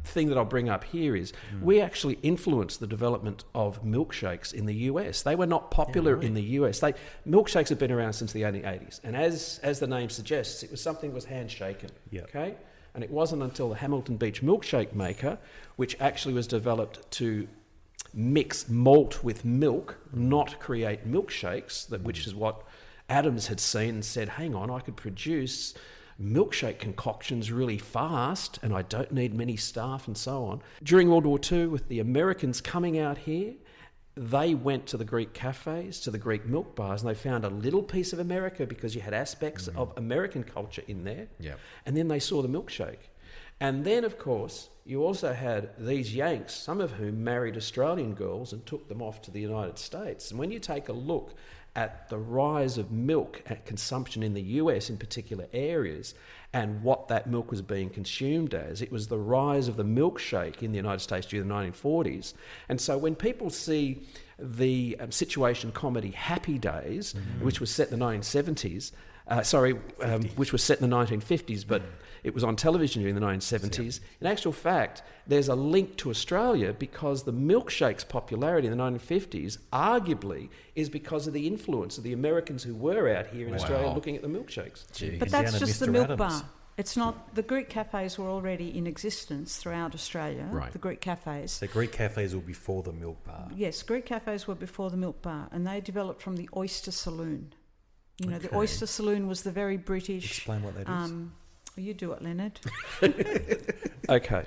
thing that I'll bring up here is we actually influenced the development of milkshakes in the US. They were not popular in the US. Milkshakes have been around since the 1880s. And as the name suggests, it was something that was handshaken. Okay? And it wasn't until the Hamilton Beach milkshake maker, which actually was developed to mix malt with milk, not create milkshakes, which is what Adams had seen and said, hang on, I could produce milkshake concoctions really fast and I don't need many staff and so on. During World War II, with the Americans coming out here, they went to the Greek cafes, to the Greek milk bars, and they found a little piece of America because you had aspects of American culture in there. Yep. And then they saw the milkshake. And then, of course, you also had these Yanks, some of whom married Australian girls and took them off to the United States. And when you take a look at the rise of milk at consumption in the US in particular areas and what that milk was being consumed as, it was the rise of the milkshake in the United States during the 1940s. And so when people see the situation comedy Happy Days, which was set in the 1970s, which was set in the 1950s, but it was on television during the 1970s. In actual fact, there's a link to Australia because the milkshake's popularity in the 1950s arguably is because of the influence of the Americans who were out here in Australia looking at the milkshakes. Jeez. But that's just the milk bar. It's not, the Greek cafes were already in existence throughout Australia, the Greek cafes. The Greek cafes were before the milk bar. Yes, Greek cafes were before the milk bar, and they developed from the oyster saloon. You know, the oyster saloon was the very British... Explain what that is. You do it, Leonard. Okay.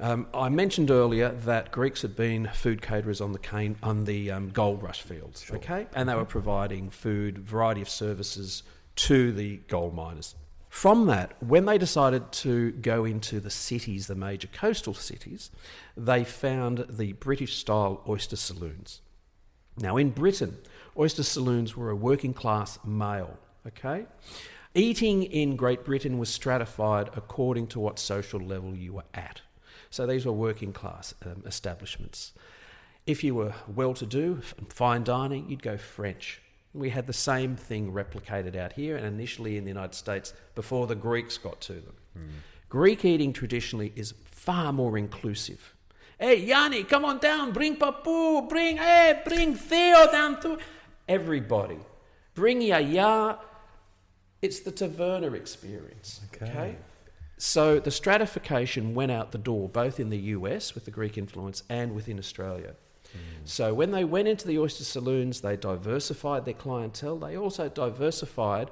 I mentioned earlier that Greeks had been food caterers on the gold rush fields, okay? And they were providing food, variety of services to the gold miners. From that, when they decided to go into the cities, the major coastal cities, they found the British-style oyster saloons. Now, in Britain, oyster saloons were a working-class male, okay? Eating in Great Britain was stratified according to what social level you were at. So these were working-class establishments. If you were well-to-do, fine dining, you'd go French. We had the same thing replicated out here and initially in the United States before the Greeks got to them. Greek eating traditionally is far more inclusive. Hey, Yanni, come on down, bring Papu, bring Theo down to... Everybody. Bring Yaya. It's the taverna experience, okay? So the stratification went out the door, both in the US with the Greek influence and within Australia. So when they went into the oyster saloons, they diversified their clientele. They also diversified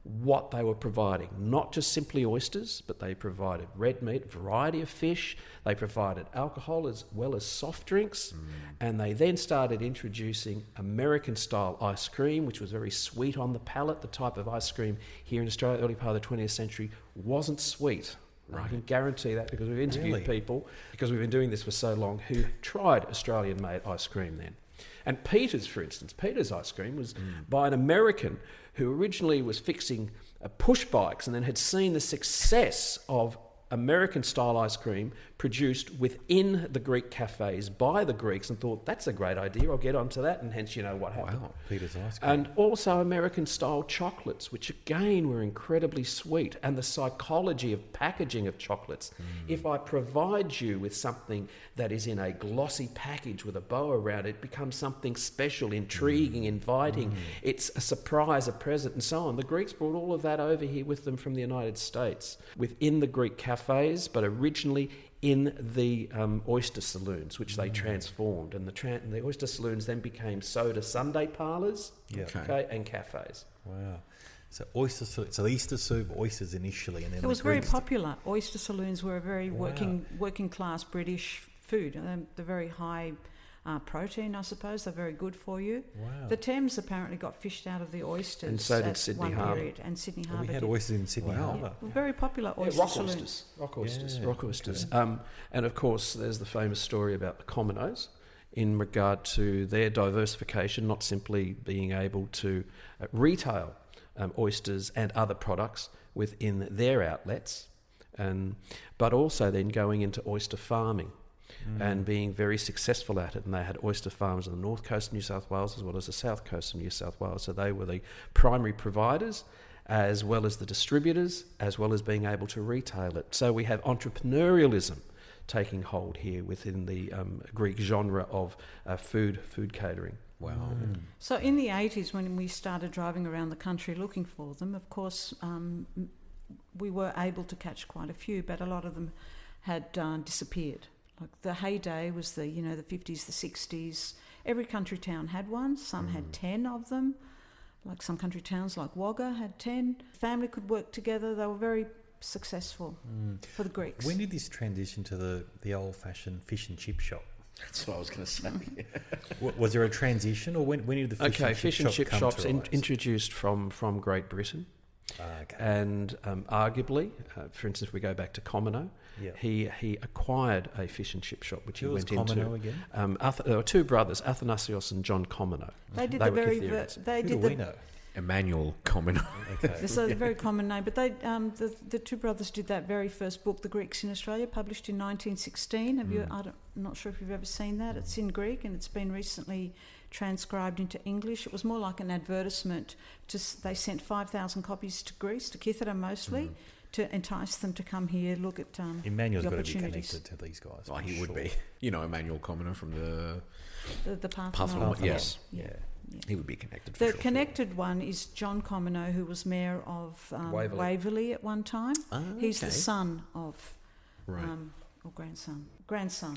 what they were providing, not just simply oysters, but they provided red meat, variety of fish. They provided alcohol as well as soft drinks. And they then started introducing American-style ice cream, which was very sweet on the palate. The type of ice cream here in Australia, early part of the 20th century, wasn't sweet. I can guarantee that because we've interviewed people, because we've been doing this for so long, who tried Australian-made ice cream then. And Peter's, for instance, Peter's ice cream was by an American who originally was fixing push bikes and then had seen the success of American-style ice cream produced within the Greek cafes by the Greeks and thought, that's a great idea, I'll get onto that, and hence you know what happened. Wow, Peter's ice cream. And also American-style chocolates, which again were incredibly sweet, and the psychology of packaging of chocolates. If I provide you with something that is in a glossy package with a bow around it, it becomes something special, intriguing, inviting. It's a surprise, a present, and so on. The Greeks brought all of that over here with them from the United States, within the Greek cafes, but originally in the oyster saloons, which they transformed. And the oyster saloons then became soda Sunday parlours and cafes. Wow. So Easter served oysters initially. And then it was very popular. Oyster saloons were a very working class British food. The very high protein, I suppose. They're very good for you. Wow. The Thames apparently got fished out of the oysters. And so did at Sydney one Harbour. period, and Sydney Well, Harbour. we had did. oysters in Sydney Harbour. Yeah, very popular oyster rock saloons. oysters. Rock oysters. Yeah, Rock oysters. okay. And of course, there's the famous story about the Commonos in regard to their diversification, not simply being able to retail oysters and other products within their outlets, but also then going into oyster farming and being very successful at it. And they had oyster farms on the north coast of New South Wales as well as the south coast of New South Wales. So they were the primary providers as well as the distributors, as well as being able to retail it. So we have entrepreneurialism taking hold here within the Greek genre of food catering. Wow. So in the 80s, when we started driving around the country looking for them, of course, we were able to catch quite a few, but a lot of them had disappeared. Like the heyday was the 50s, the 60s. Every country town had one. Some had 10 of them. Like some country towns like Wagga had 10. Family could work together. They were very successful for the Greeks. When did this transition to the old-fashioned fish and chip shop? That's what I was going to say. Was there a transition, or when did the fish and chip shops come to rise? introduced from Great Britain. Okay. And arguably, for instance, if we go back to Commono, he acquired a fish and chip shop, which Who he was went into. Commono again? There were two brothers, Athanasios and John Commono. They did They the were very. Cytherians. They Who did do the. we know? Emmanuel Commono. Okay. It's a very common name, but they the two brothers did that very first book, The Greeks in Australia, published in 1916. I'm not sure if you've ever seen that. It's in Greek and it's been recently transcribed into English. It was more like an advertisement. They sent 5,000 copies to Greece, to Kythera mostly, to entice them to come here, look at Emmanuel's the got to be opportunities. connected to these guys. Oh, for he would sure. be. Emmanuel Commono from the The Parthenon. Parthenon. Yes. Yeah. He would be connected for The sure. connected one is John Commono, who was mayor of Waverley at one time. He's the son of, Right. or grandson. Grandson.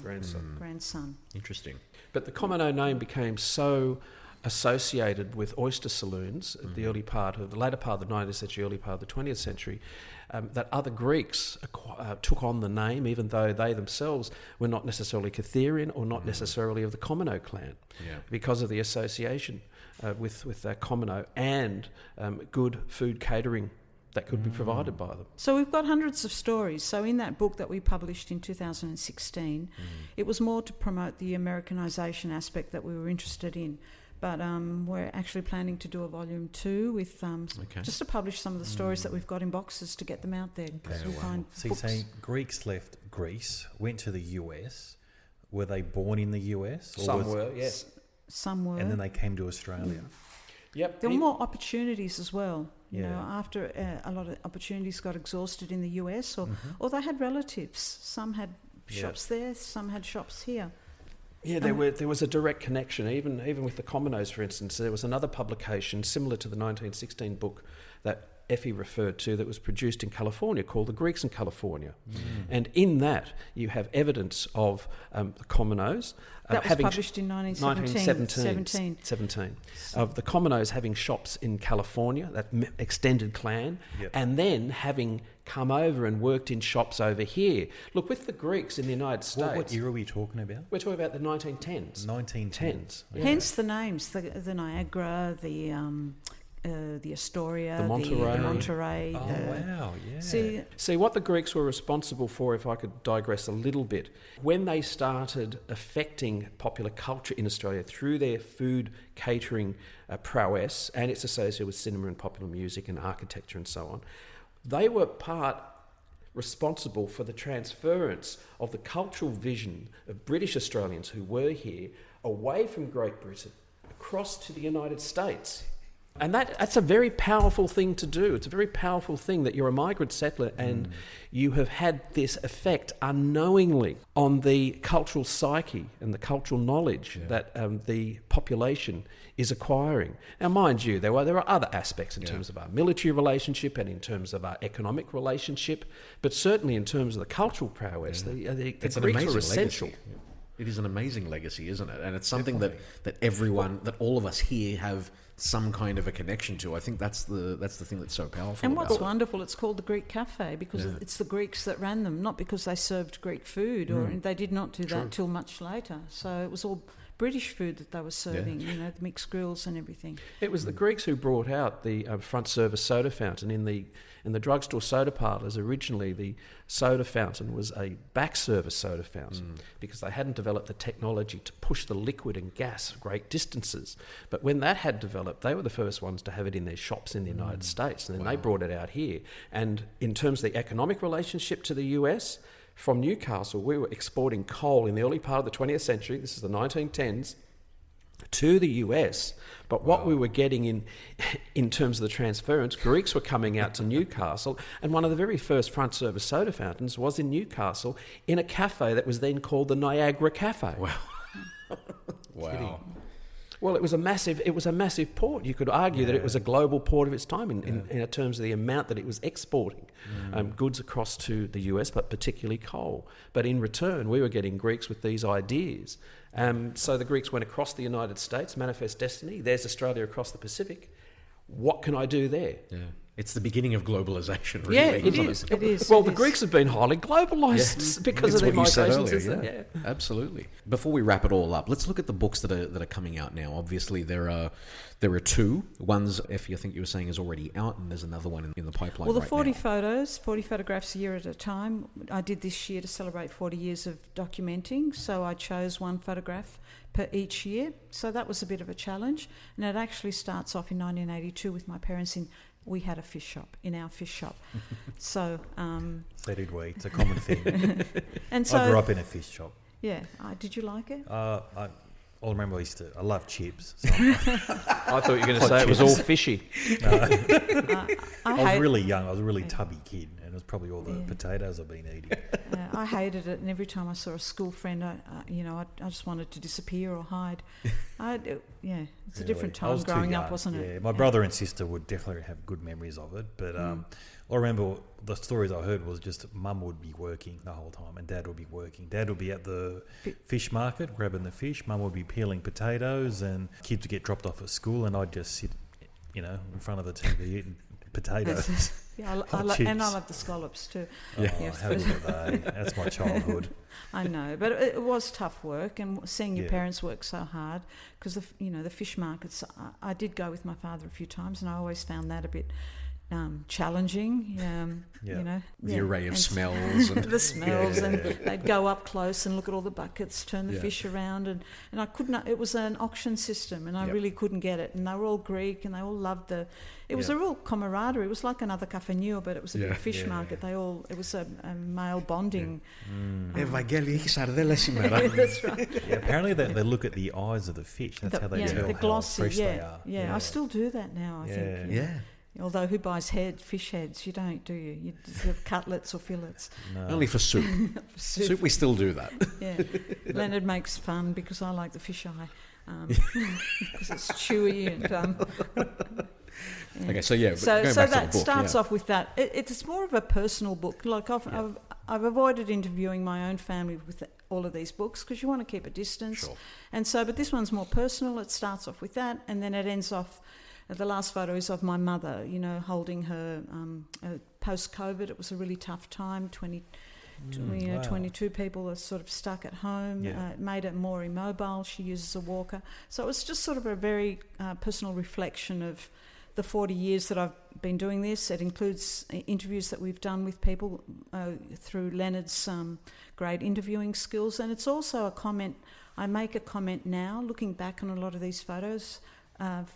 Interesting. But the Commono name became so associated with oyster saloons at the later part of the 19th century, early part of the 20th century, that other Greeks took on the name, even though they themselves were not necessarily Cytherian or not necessarily of the Commono clan, because of the association with Commono and good food catering that could be provided by them. So we've got hundreds of stories. So in that book that we published in 2016, it was more to promote the Americanisation aspect that we were interested in. But we're actually planning to do a volume 2 with just to publish some of the stories that we've got in boxes to get them out there. Because we find So you're books. saying Greeks left Greece, went to the US. Were they born in the US? Or Some were, yes. Some were. And then they came to Australia. Yep. There were more opportunities as well. You know, Yeah. after a lot of opportunities got exhausted in the US, or they had relatives. Some had shops there, some had shops here. Yeah, there was a direct connection, even with the Commonos, for instance. There was another publication similar to the 1916 book that Effy referred to that was produced in California called The Greeks in California. And in that, you have evidence of the Commonos That was published in 1917 of the Commonos having shops in California, that extended clan, and then having come over and worked in shops over here. Look, with the Greeks in the United States... What era are we talking about? We're talking about the 1910s. 1910s. Yeah. Hence the names, the Niagara, the Astoria, The Monterey. Oh, wow, yeah. See, what the Greeks were responsible for, if I could digress a little bit, when they started affecting popular culture in Australia through their food catering prowess, and it's associated with cinema and popular music and architecture and so on, they were responsible for the transference of the cultural vision of British Australians who were here away from Great Britain across to the United States. And that's a very powerful thing to do. It's a very powerful thing that you're a migrant settler and you have had this effect unknowingly on the cultural psyche and the cultural knowledge that the population is acquiring. Now, mind you, there are other aspects in terms of our military relationship and in terms of our economic relationship, but certainly in terms of the cultural prowess, the It's an Greeks amazing are essential. legacy. It is an amazing legacy, isn't it? And it's something that everyone, that all of us here have some kind of a connection to. I think that's the thing that's so powerful. And what's about it. wonderful, it's called the Greek Cafe because it's the Greeks that ran them, not because they served Greek food, or they did not do that till much later. So it was all British food that they were serving, you know, the mixed grills and everything. It was the Greeks who brought out the front service soda fountain in the drugstore soda parlours. Originally, the soda fountain was a back service soda fountain because they hadn't developed the technology to push the liquid and gas great distances. But when that had developed, they were the first ones to have it in their shops in the United States, and then they brought it out here. And in terms of the economic relationship to the US, from Newcastle, we were exporting coal in the early part of the 20th century, this is the 1910s, to the US. But what we were getting in terms of the transference, Greeks were coming out to Newcastle, and one of the very first front service soda fountains was in Newcastle in a cafe that was then called the Niagara Cafe. Wow. Wow. Well, it was a massive port. You could argue that it was a global port of its time in terms of the amount that it was exporting goods across to the US, but particularly coal. But in return, we were getting Greeks with these ideas. So the Greeks went across the United States, manifest destiny. There's Australia across the Pacific. What can I do there? Yeah. It's the beginning of globalisation, really. Yeah, it is. It is. Well, the Greeks have been highly globalised because of their migration since then. Yeah, absolutely. Before we wrap it all up, let's look at the books that are coming out now. Obviously, there are two. One's, Effy, I think you were saying, is already out, and there's another one in the pipeline. Well, the right 40 now. photos, 40 photographs a year at a time. I did this year to celebrate 40 years of documenting, so I chose one photograph per each year. So that was a bit of a challenge, and it actually starts off in 1982 with my parents we had a fish shop in our fish shop. So So did we. It's a common thing. and so I grew up in a fish shop. Yeah. Did you like it? I remember I loved chips. So I thought you were going to say it was all fishy. I was really young. I was a really tubby kid, and it was probably all the potatoes I've been eating. I hated it, and every time I saw a school friend, I just wanted to disappear or hide. It's a different time growing up, wasn't it? Yeah, my brother and sister would definitely have good memories of it, but I remember the stories I heard was just Mum would be working the whole time and Dad would be working. Dad would be at the fish market grabbing the fish. Mum would be peeling potatoes, and kids would get dropped off at school, and I'd just sit, in front of the TV eating potatoes. Yeah, I love the scallops too. How good are they? That's my childhood. I know, but it was tough work, and seeing your parents work so hard, because the fish markets. I did go with my father a few times, and I always found that a bit challenging. The array of smells and the smells, and they'd go up close and look at all the buckets, turn the fish around, and I couldn't. It was an auction system, and I really couldn't get it. And they were all Greek, and they all loved it was a real camaraderie. It was like another Cafenua, but it was a big fish market. It was a male bonding. Ευαγγέλη, έχει σαρδέλες σήμερα. That's right. Yeah, apparently they look at the eyes of the fish. That's how they tell the glossy, how fresh they are. Yeah, I still do that now, I think. Yeah. Although who buys fish heads? You don't, do you? You just have cutlets or fillets. No. Only for soup. Soup, we still do that. Yeah. Leonard makes fun because I like the fish eye. Because it's chewy and... Okay, so going back to that the book, starts off with that. It's more of a personal book. Like I've avoided interviewing my own family with all of these books because you want to keep a distance. Sure. And so, but this one's more personal. It starts off with that, and then it ends off. The last photo is of my mother, holding her post-COVID. It was a really tough time. 22 people are sort of stuck at home. It made her more immobile. She uses a walker. So it was just sort of a very personal reflection of the 40 years that I've been doing this. It includes interviews that we've done with people through Leonard's great interviewing skills. And it's also a comment. I make a comment now, looking back on a lot of these photos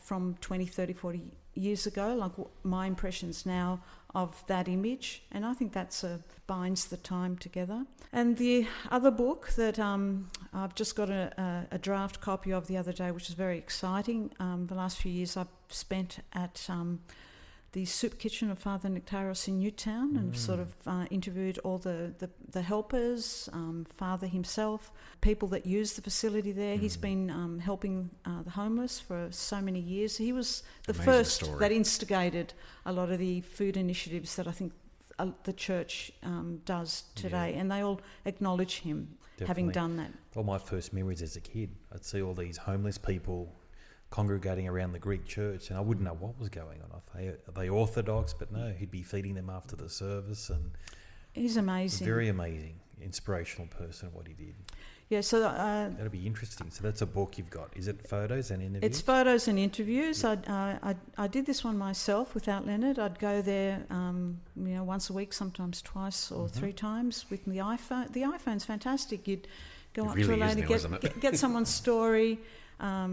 from 20, 30, 40 years ago, like my impressions now of that image. And I think that's binds the time together. And the other book that I've just got a draft copy of the other day, which is very exciting. The last few years I've spent at the soup kitchen of Father Nectarios in Newtown, and sort of interviewed all the helpers, Father himself, people that use the facility there. He's been helping the homeless for so many years. He was the first that instigated a lot of the food initiatives that I think the church does today, and they all acknowledge him having done that. All my first memories as a kid, I'd see all these homeless people congregating around the Greek church, and I wouldn't know what was going on. Are they Orthodox? But no, he'd be feeding them after the service, and he's amazing. Very amazing, inspirational person. What he did. So That'll be interesting. So that's a book you've got. Is it photos and interviews? it's photos and interviews. I did this one myself without Leonard. I'd go there, once a week, sometimes twice or 3 times with the iPhone. The iPhone's fantastic. You'd go up to a lady, get someone's story.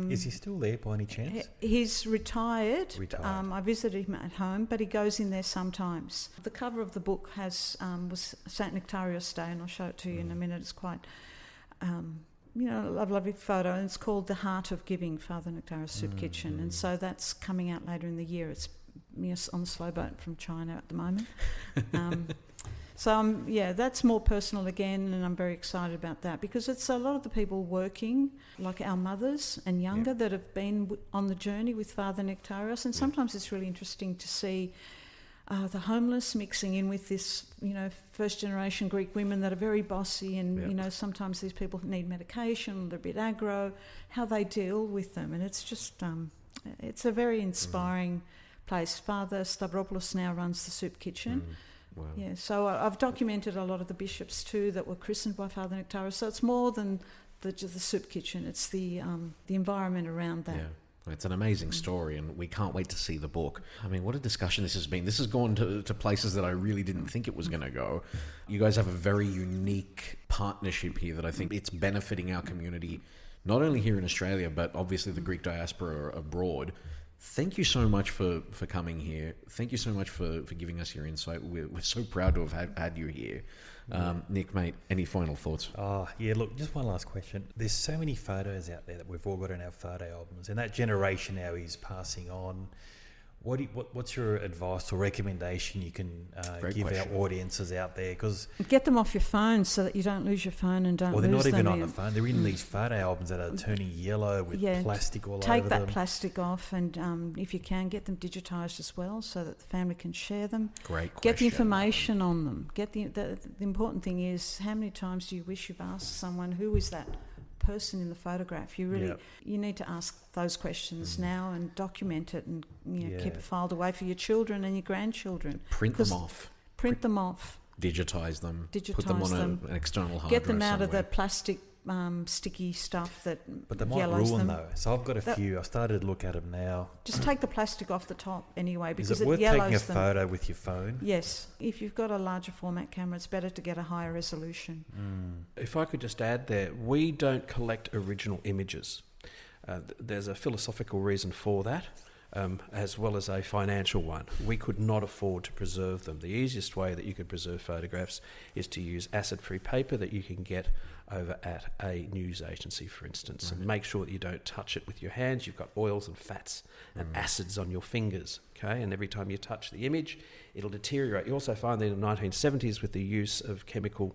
Is he still there by any chance? He's retired. I visited him at home, but he goes in there sometimes. The cover of the book was St. Nectarios Day, and I'll show it to you in a minute. It's quite, a lovely photo, and it's called The Heart of Giving, Father Nectarios Soup Kitchen, and so that's coming out later in the year. It's on the slow boat from China at the moment. So, that's more personal again, and I'm very excited about that because it's a lot of the people working, like our mothers and younger, that have been on the journey with Father Nectarios, and sometimes it's really interesting to see the homeless mixing in with this, first-generation Greek women that are very bossy and, sometimes these people need medication, they're a bit aggro, how they deal with them, and it's just, it's a very inspiring place. Father Stavropoulos now runs the soup kitchen. Wow. Yeah, so I've documented a lot of the bishops too that were christened by Father Nectarios. So it's more than just the soup kitchen; it's the environment around that. Yeah, it's an amazing story, and we can't wait to see the book. I mean, what a discussion this has been. This has gone to places that I really didn't think it was going to go. You guys have a very unique partnership here that I think it's benefiting our community, not only here in Australia, but obviously the Greek diaspora abroad. Thank you so much for coming here. Thank you so much for giving us your insight. We're so proud to have had you here. Nick, mate, any final thoughts? Look, just one last question. There's so many photos out there that we've all got in our photo albums, and that generation now is passing on. What's your advice or recommendation you can give our audiences out there? Because get them off your phone so that you don't lose your phone and don't lose them. Well, they're not even on the phone. They're in these photo albums that are turning yellow with plastic all over them. Take that plastic off, and if you can, get them digitised as well so that the family can share them. Great question. Get the information on them. The important thing is, how many times do you wish you've asked someone, who is that person in the photograph? You need to ask those questions now and document it, and keep it filed away for your children and your grandchildren. Print them off. Digitise them. Put them on an external hard drive. Get them out of the plastic sticky stuff that But they might ruin though. So I've got a few. I started to look at them now. Just take the plastic off the top anyway, because Is it worth taking a photo with your phone? Yes. If you've got a larger format camera, it's better to get a higher resolution. If I could just add there, we don't collect original images. There's a philosophical reason for that, as well as a financial one. We could not afford to preserve them. The easiest way that you could preserve photographs is to use acid-free paper that you can get over at a news agency, for instance, and make sure that you don't touch it with your hands. You've got oils and fats and acids on your fingers, okay? And every time you touch the image, it'll deteriorate. You also find that in the 1970s, with the use of chemical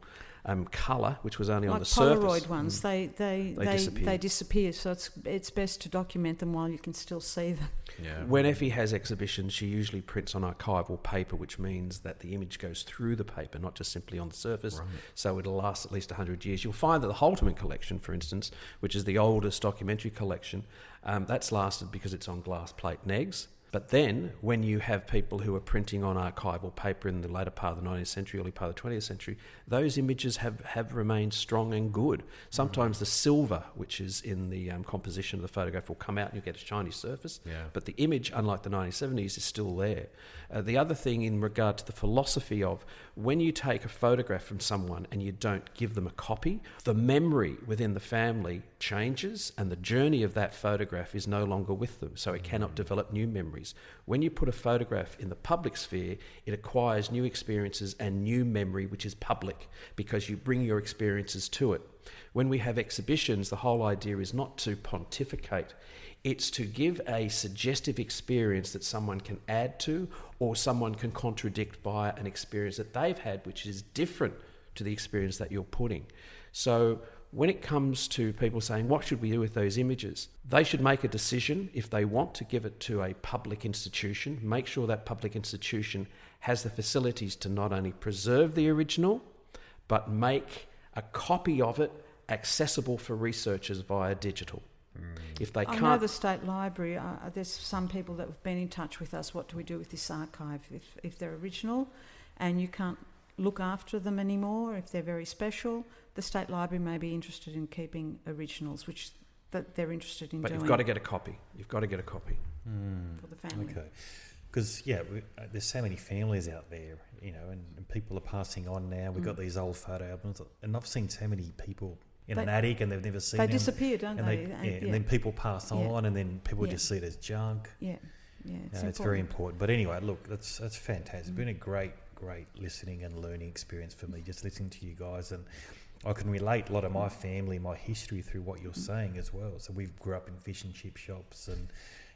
colour, which was only on the surface. Like Polaroid ones, they disappear. So it's best to document them while you can still see them. Yeah. When Effy has exhibitions, she usually prints on archival paper, which means that the image goes through the paper, not just simply on the surface. Right. So it'll last at least 100 years. You'll find that the Holterman collection, for instance, which is the oldest documentary collection, that's lasted because it's on glass plate and eggs. But then, when you have people who are printing on archival paper in the later part of the 19th century, early part of the 20th century, those images have remained strong and good. Sometimes the silver, which is in the composition of the photograph, will come out and you get a shiny surface. Yeah. But the image, unlike the 1970s, is still there. The other thing in regard to the philosophy of when you take a photograph from someone and you don't give them a copy, the memory within the family changes and the journey of that photograph is no longer with them, so it cannot develop new memories. When you put a photograph in the public sphere, it acquires new experiences and new memory, which is public, because you bring your experiences to it. When we have exhibitions, the whole idea is not to pontificate. It's to give a suggestive experience that someone can add to, or someone can contradict by an experience that they've had, which is different to the experience that you're putting. So when it comes to people saying, what should we do with those images? They should make a decision if they want to give it to a public institution, make sure that public institution has the facilities to not only preserve the original, but make a copy of it accessible for researchers via digital. If they can't, I know the State Library, there's some people that have been in touch with us, what do we do with this archive? If they're original and you can't look after them anymore if they're very special. The State Library may be interested in keeping originals, which that they're interested in But doing. you've got to get a copy. You've got to get a copy. For the family. Okay. Because, there's so many families out there, and people are passing on now. We've got these old photo albums, and I've seen so many people in an attic and they've never seen them. They disappear, don't and they? And then people pass on, and then people just see it as junk. Yeah, It's very important. But anyway, look, that's fantastic. It's been a great listening and learning experience for me, just listening to you guys. And I can relate a lot of my family, my history through what you're saying as well. So we grew up in fish and chip shops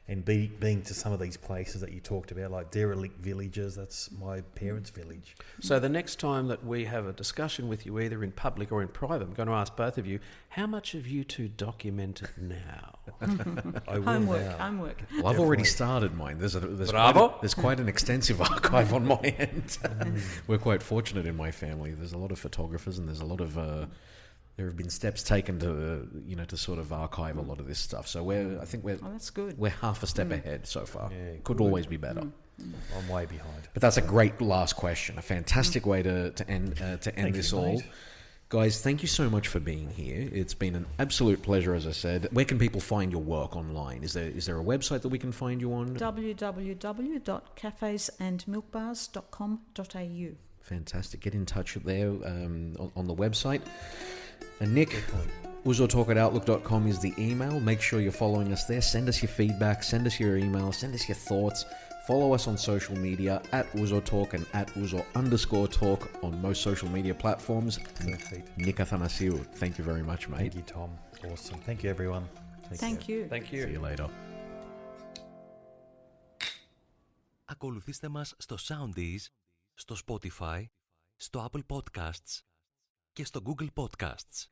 and being to some of these places that you talked about, like derelict villages. That's my parents' village. So the next time that we have a discussion with you, either in public or in private, I'm going to ask both of you, how much have you two documented now? I will Homework. Well, I've already started mine. There's quite an extensive archive on my end. We're quite fortunate in my family. There's a lot of photographers, and there's a lot of there have been steps taken to sort of archive a lot of this stuff. So I think we're that's good. We're half a step ahead so far. Yeah, could always be better. I'm way behind. But that's a great last question. A fantastic way to end this all. Guys, thank you so much for being here. It's been an absolute pleasure, as I said. Where can people find your work online? Is there a website that we can find you on? www.cafesandmilkbars.com.au. Fantastic. Get in touch there on the website. And Nick, uzortalk@outlook.com is the email. Make sure you're following us there. Send us your feedback. Send us your email. Send us your thoughts. Follow us on social media @uzortalk and @uzor_talk on most social media platforms. Perfect. Nick Athanasiou, thank you very much, mate. Thank you, Tom. Awesome. Thank you, everyone. Thank you. Thank you. See you later. Ακολουθήστε μας στο Soundees, στο Spotify, στο Apple Podcasts και στο Google Podcasts.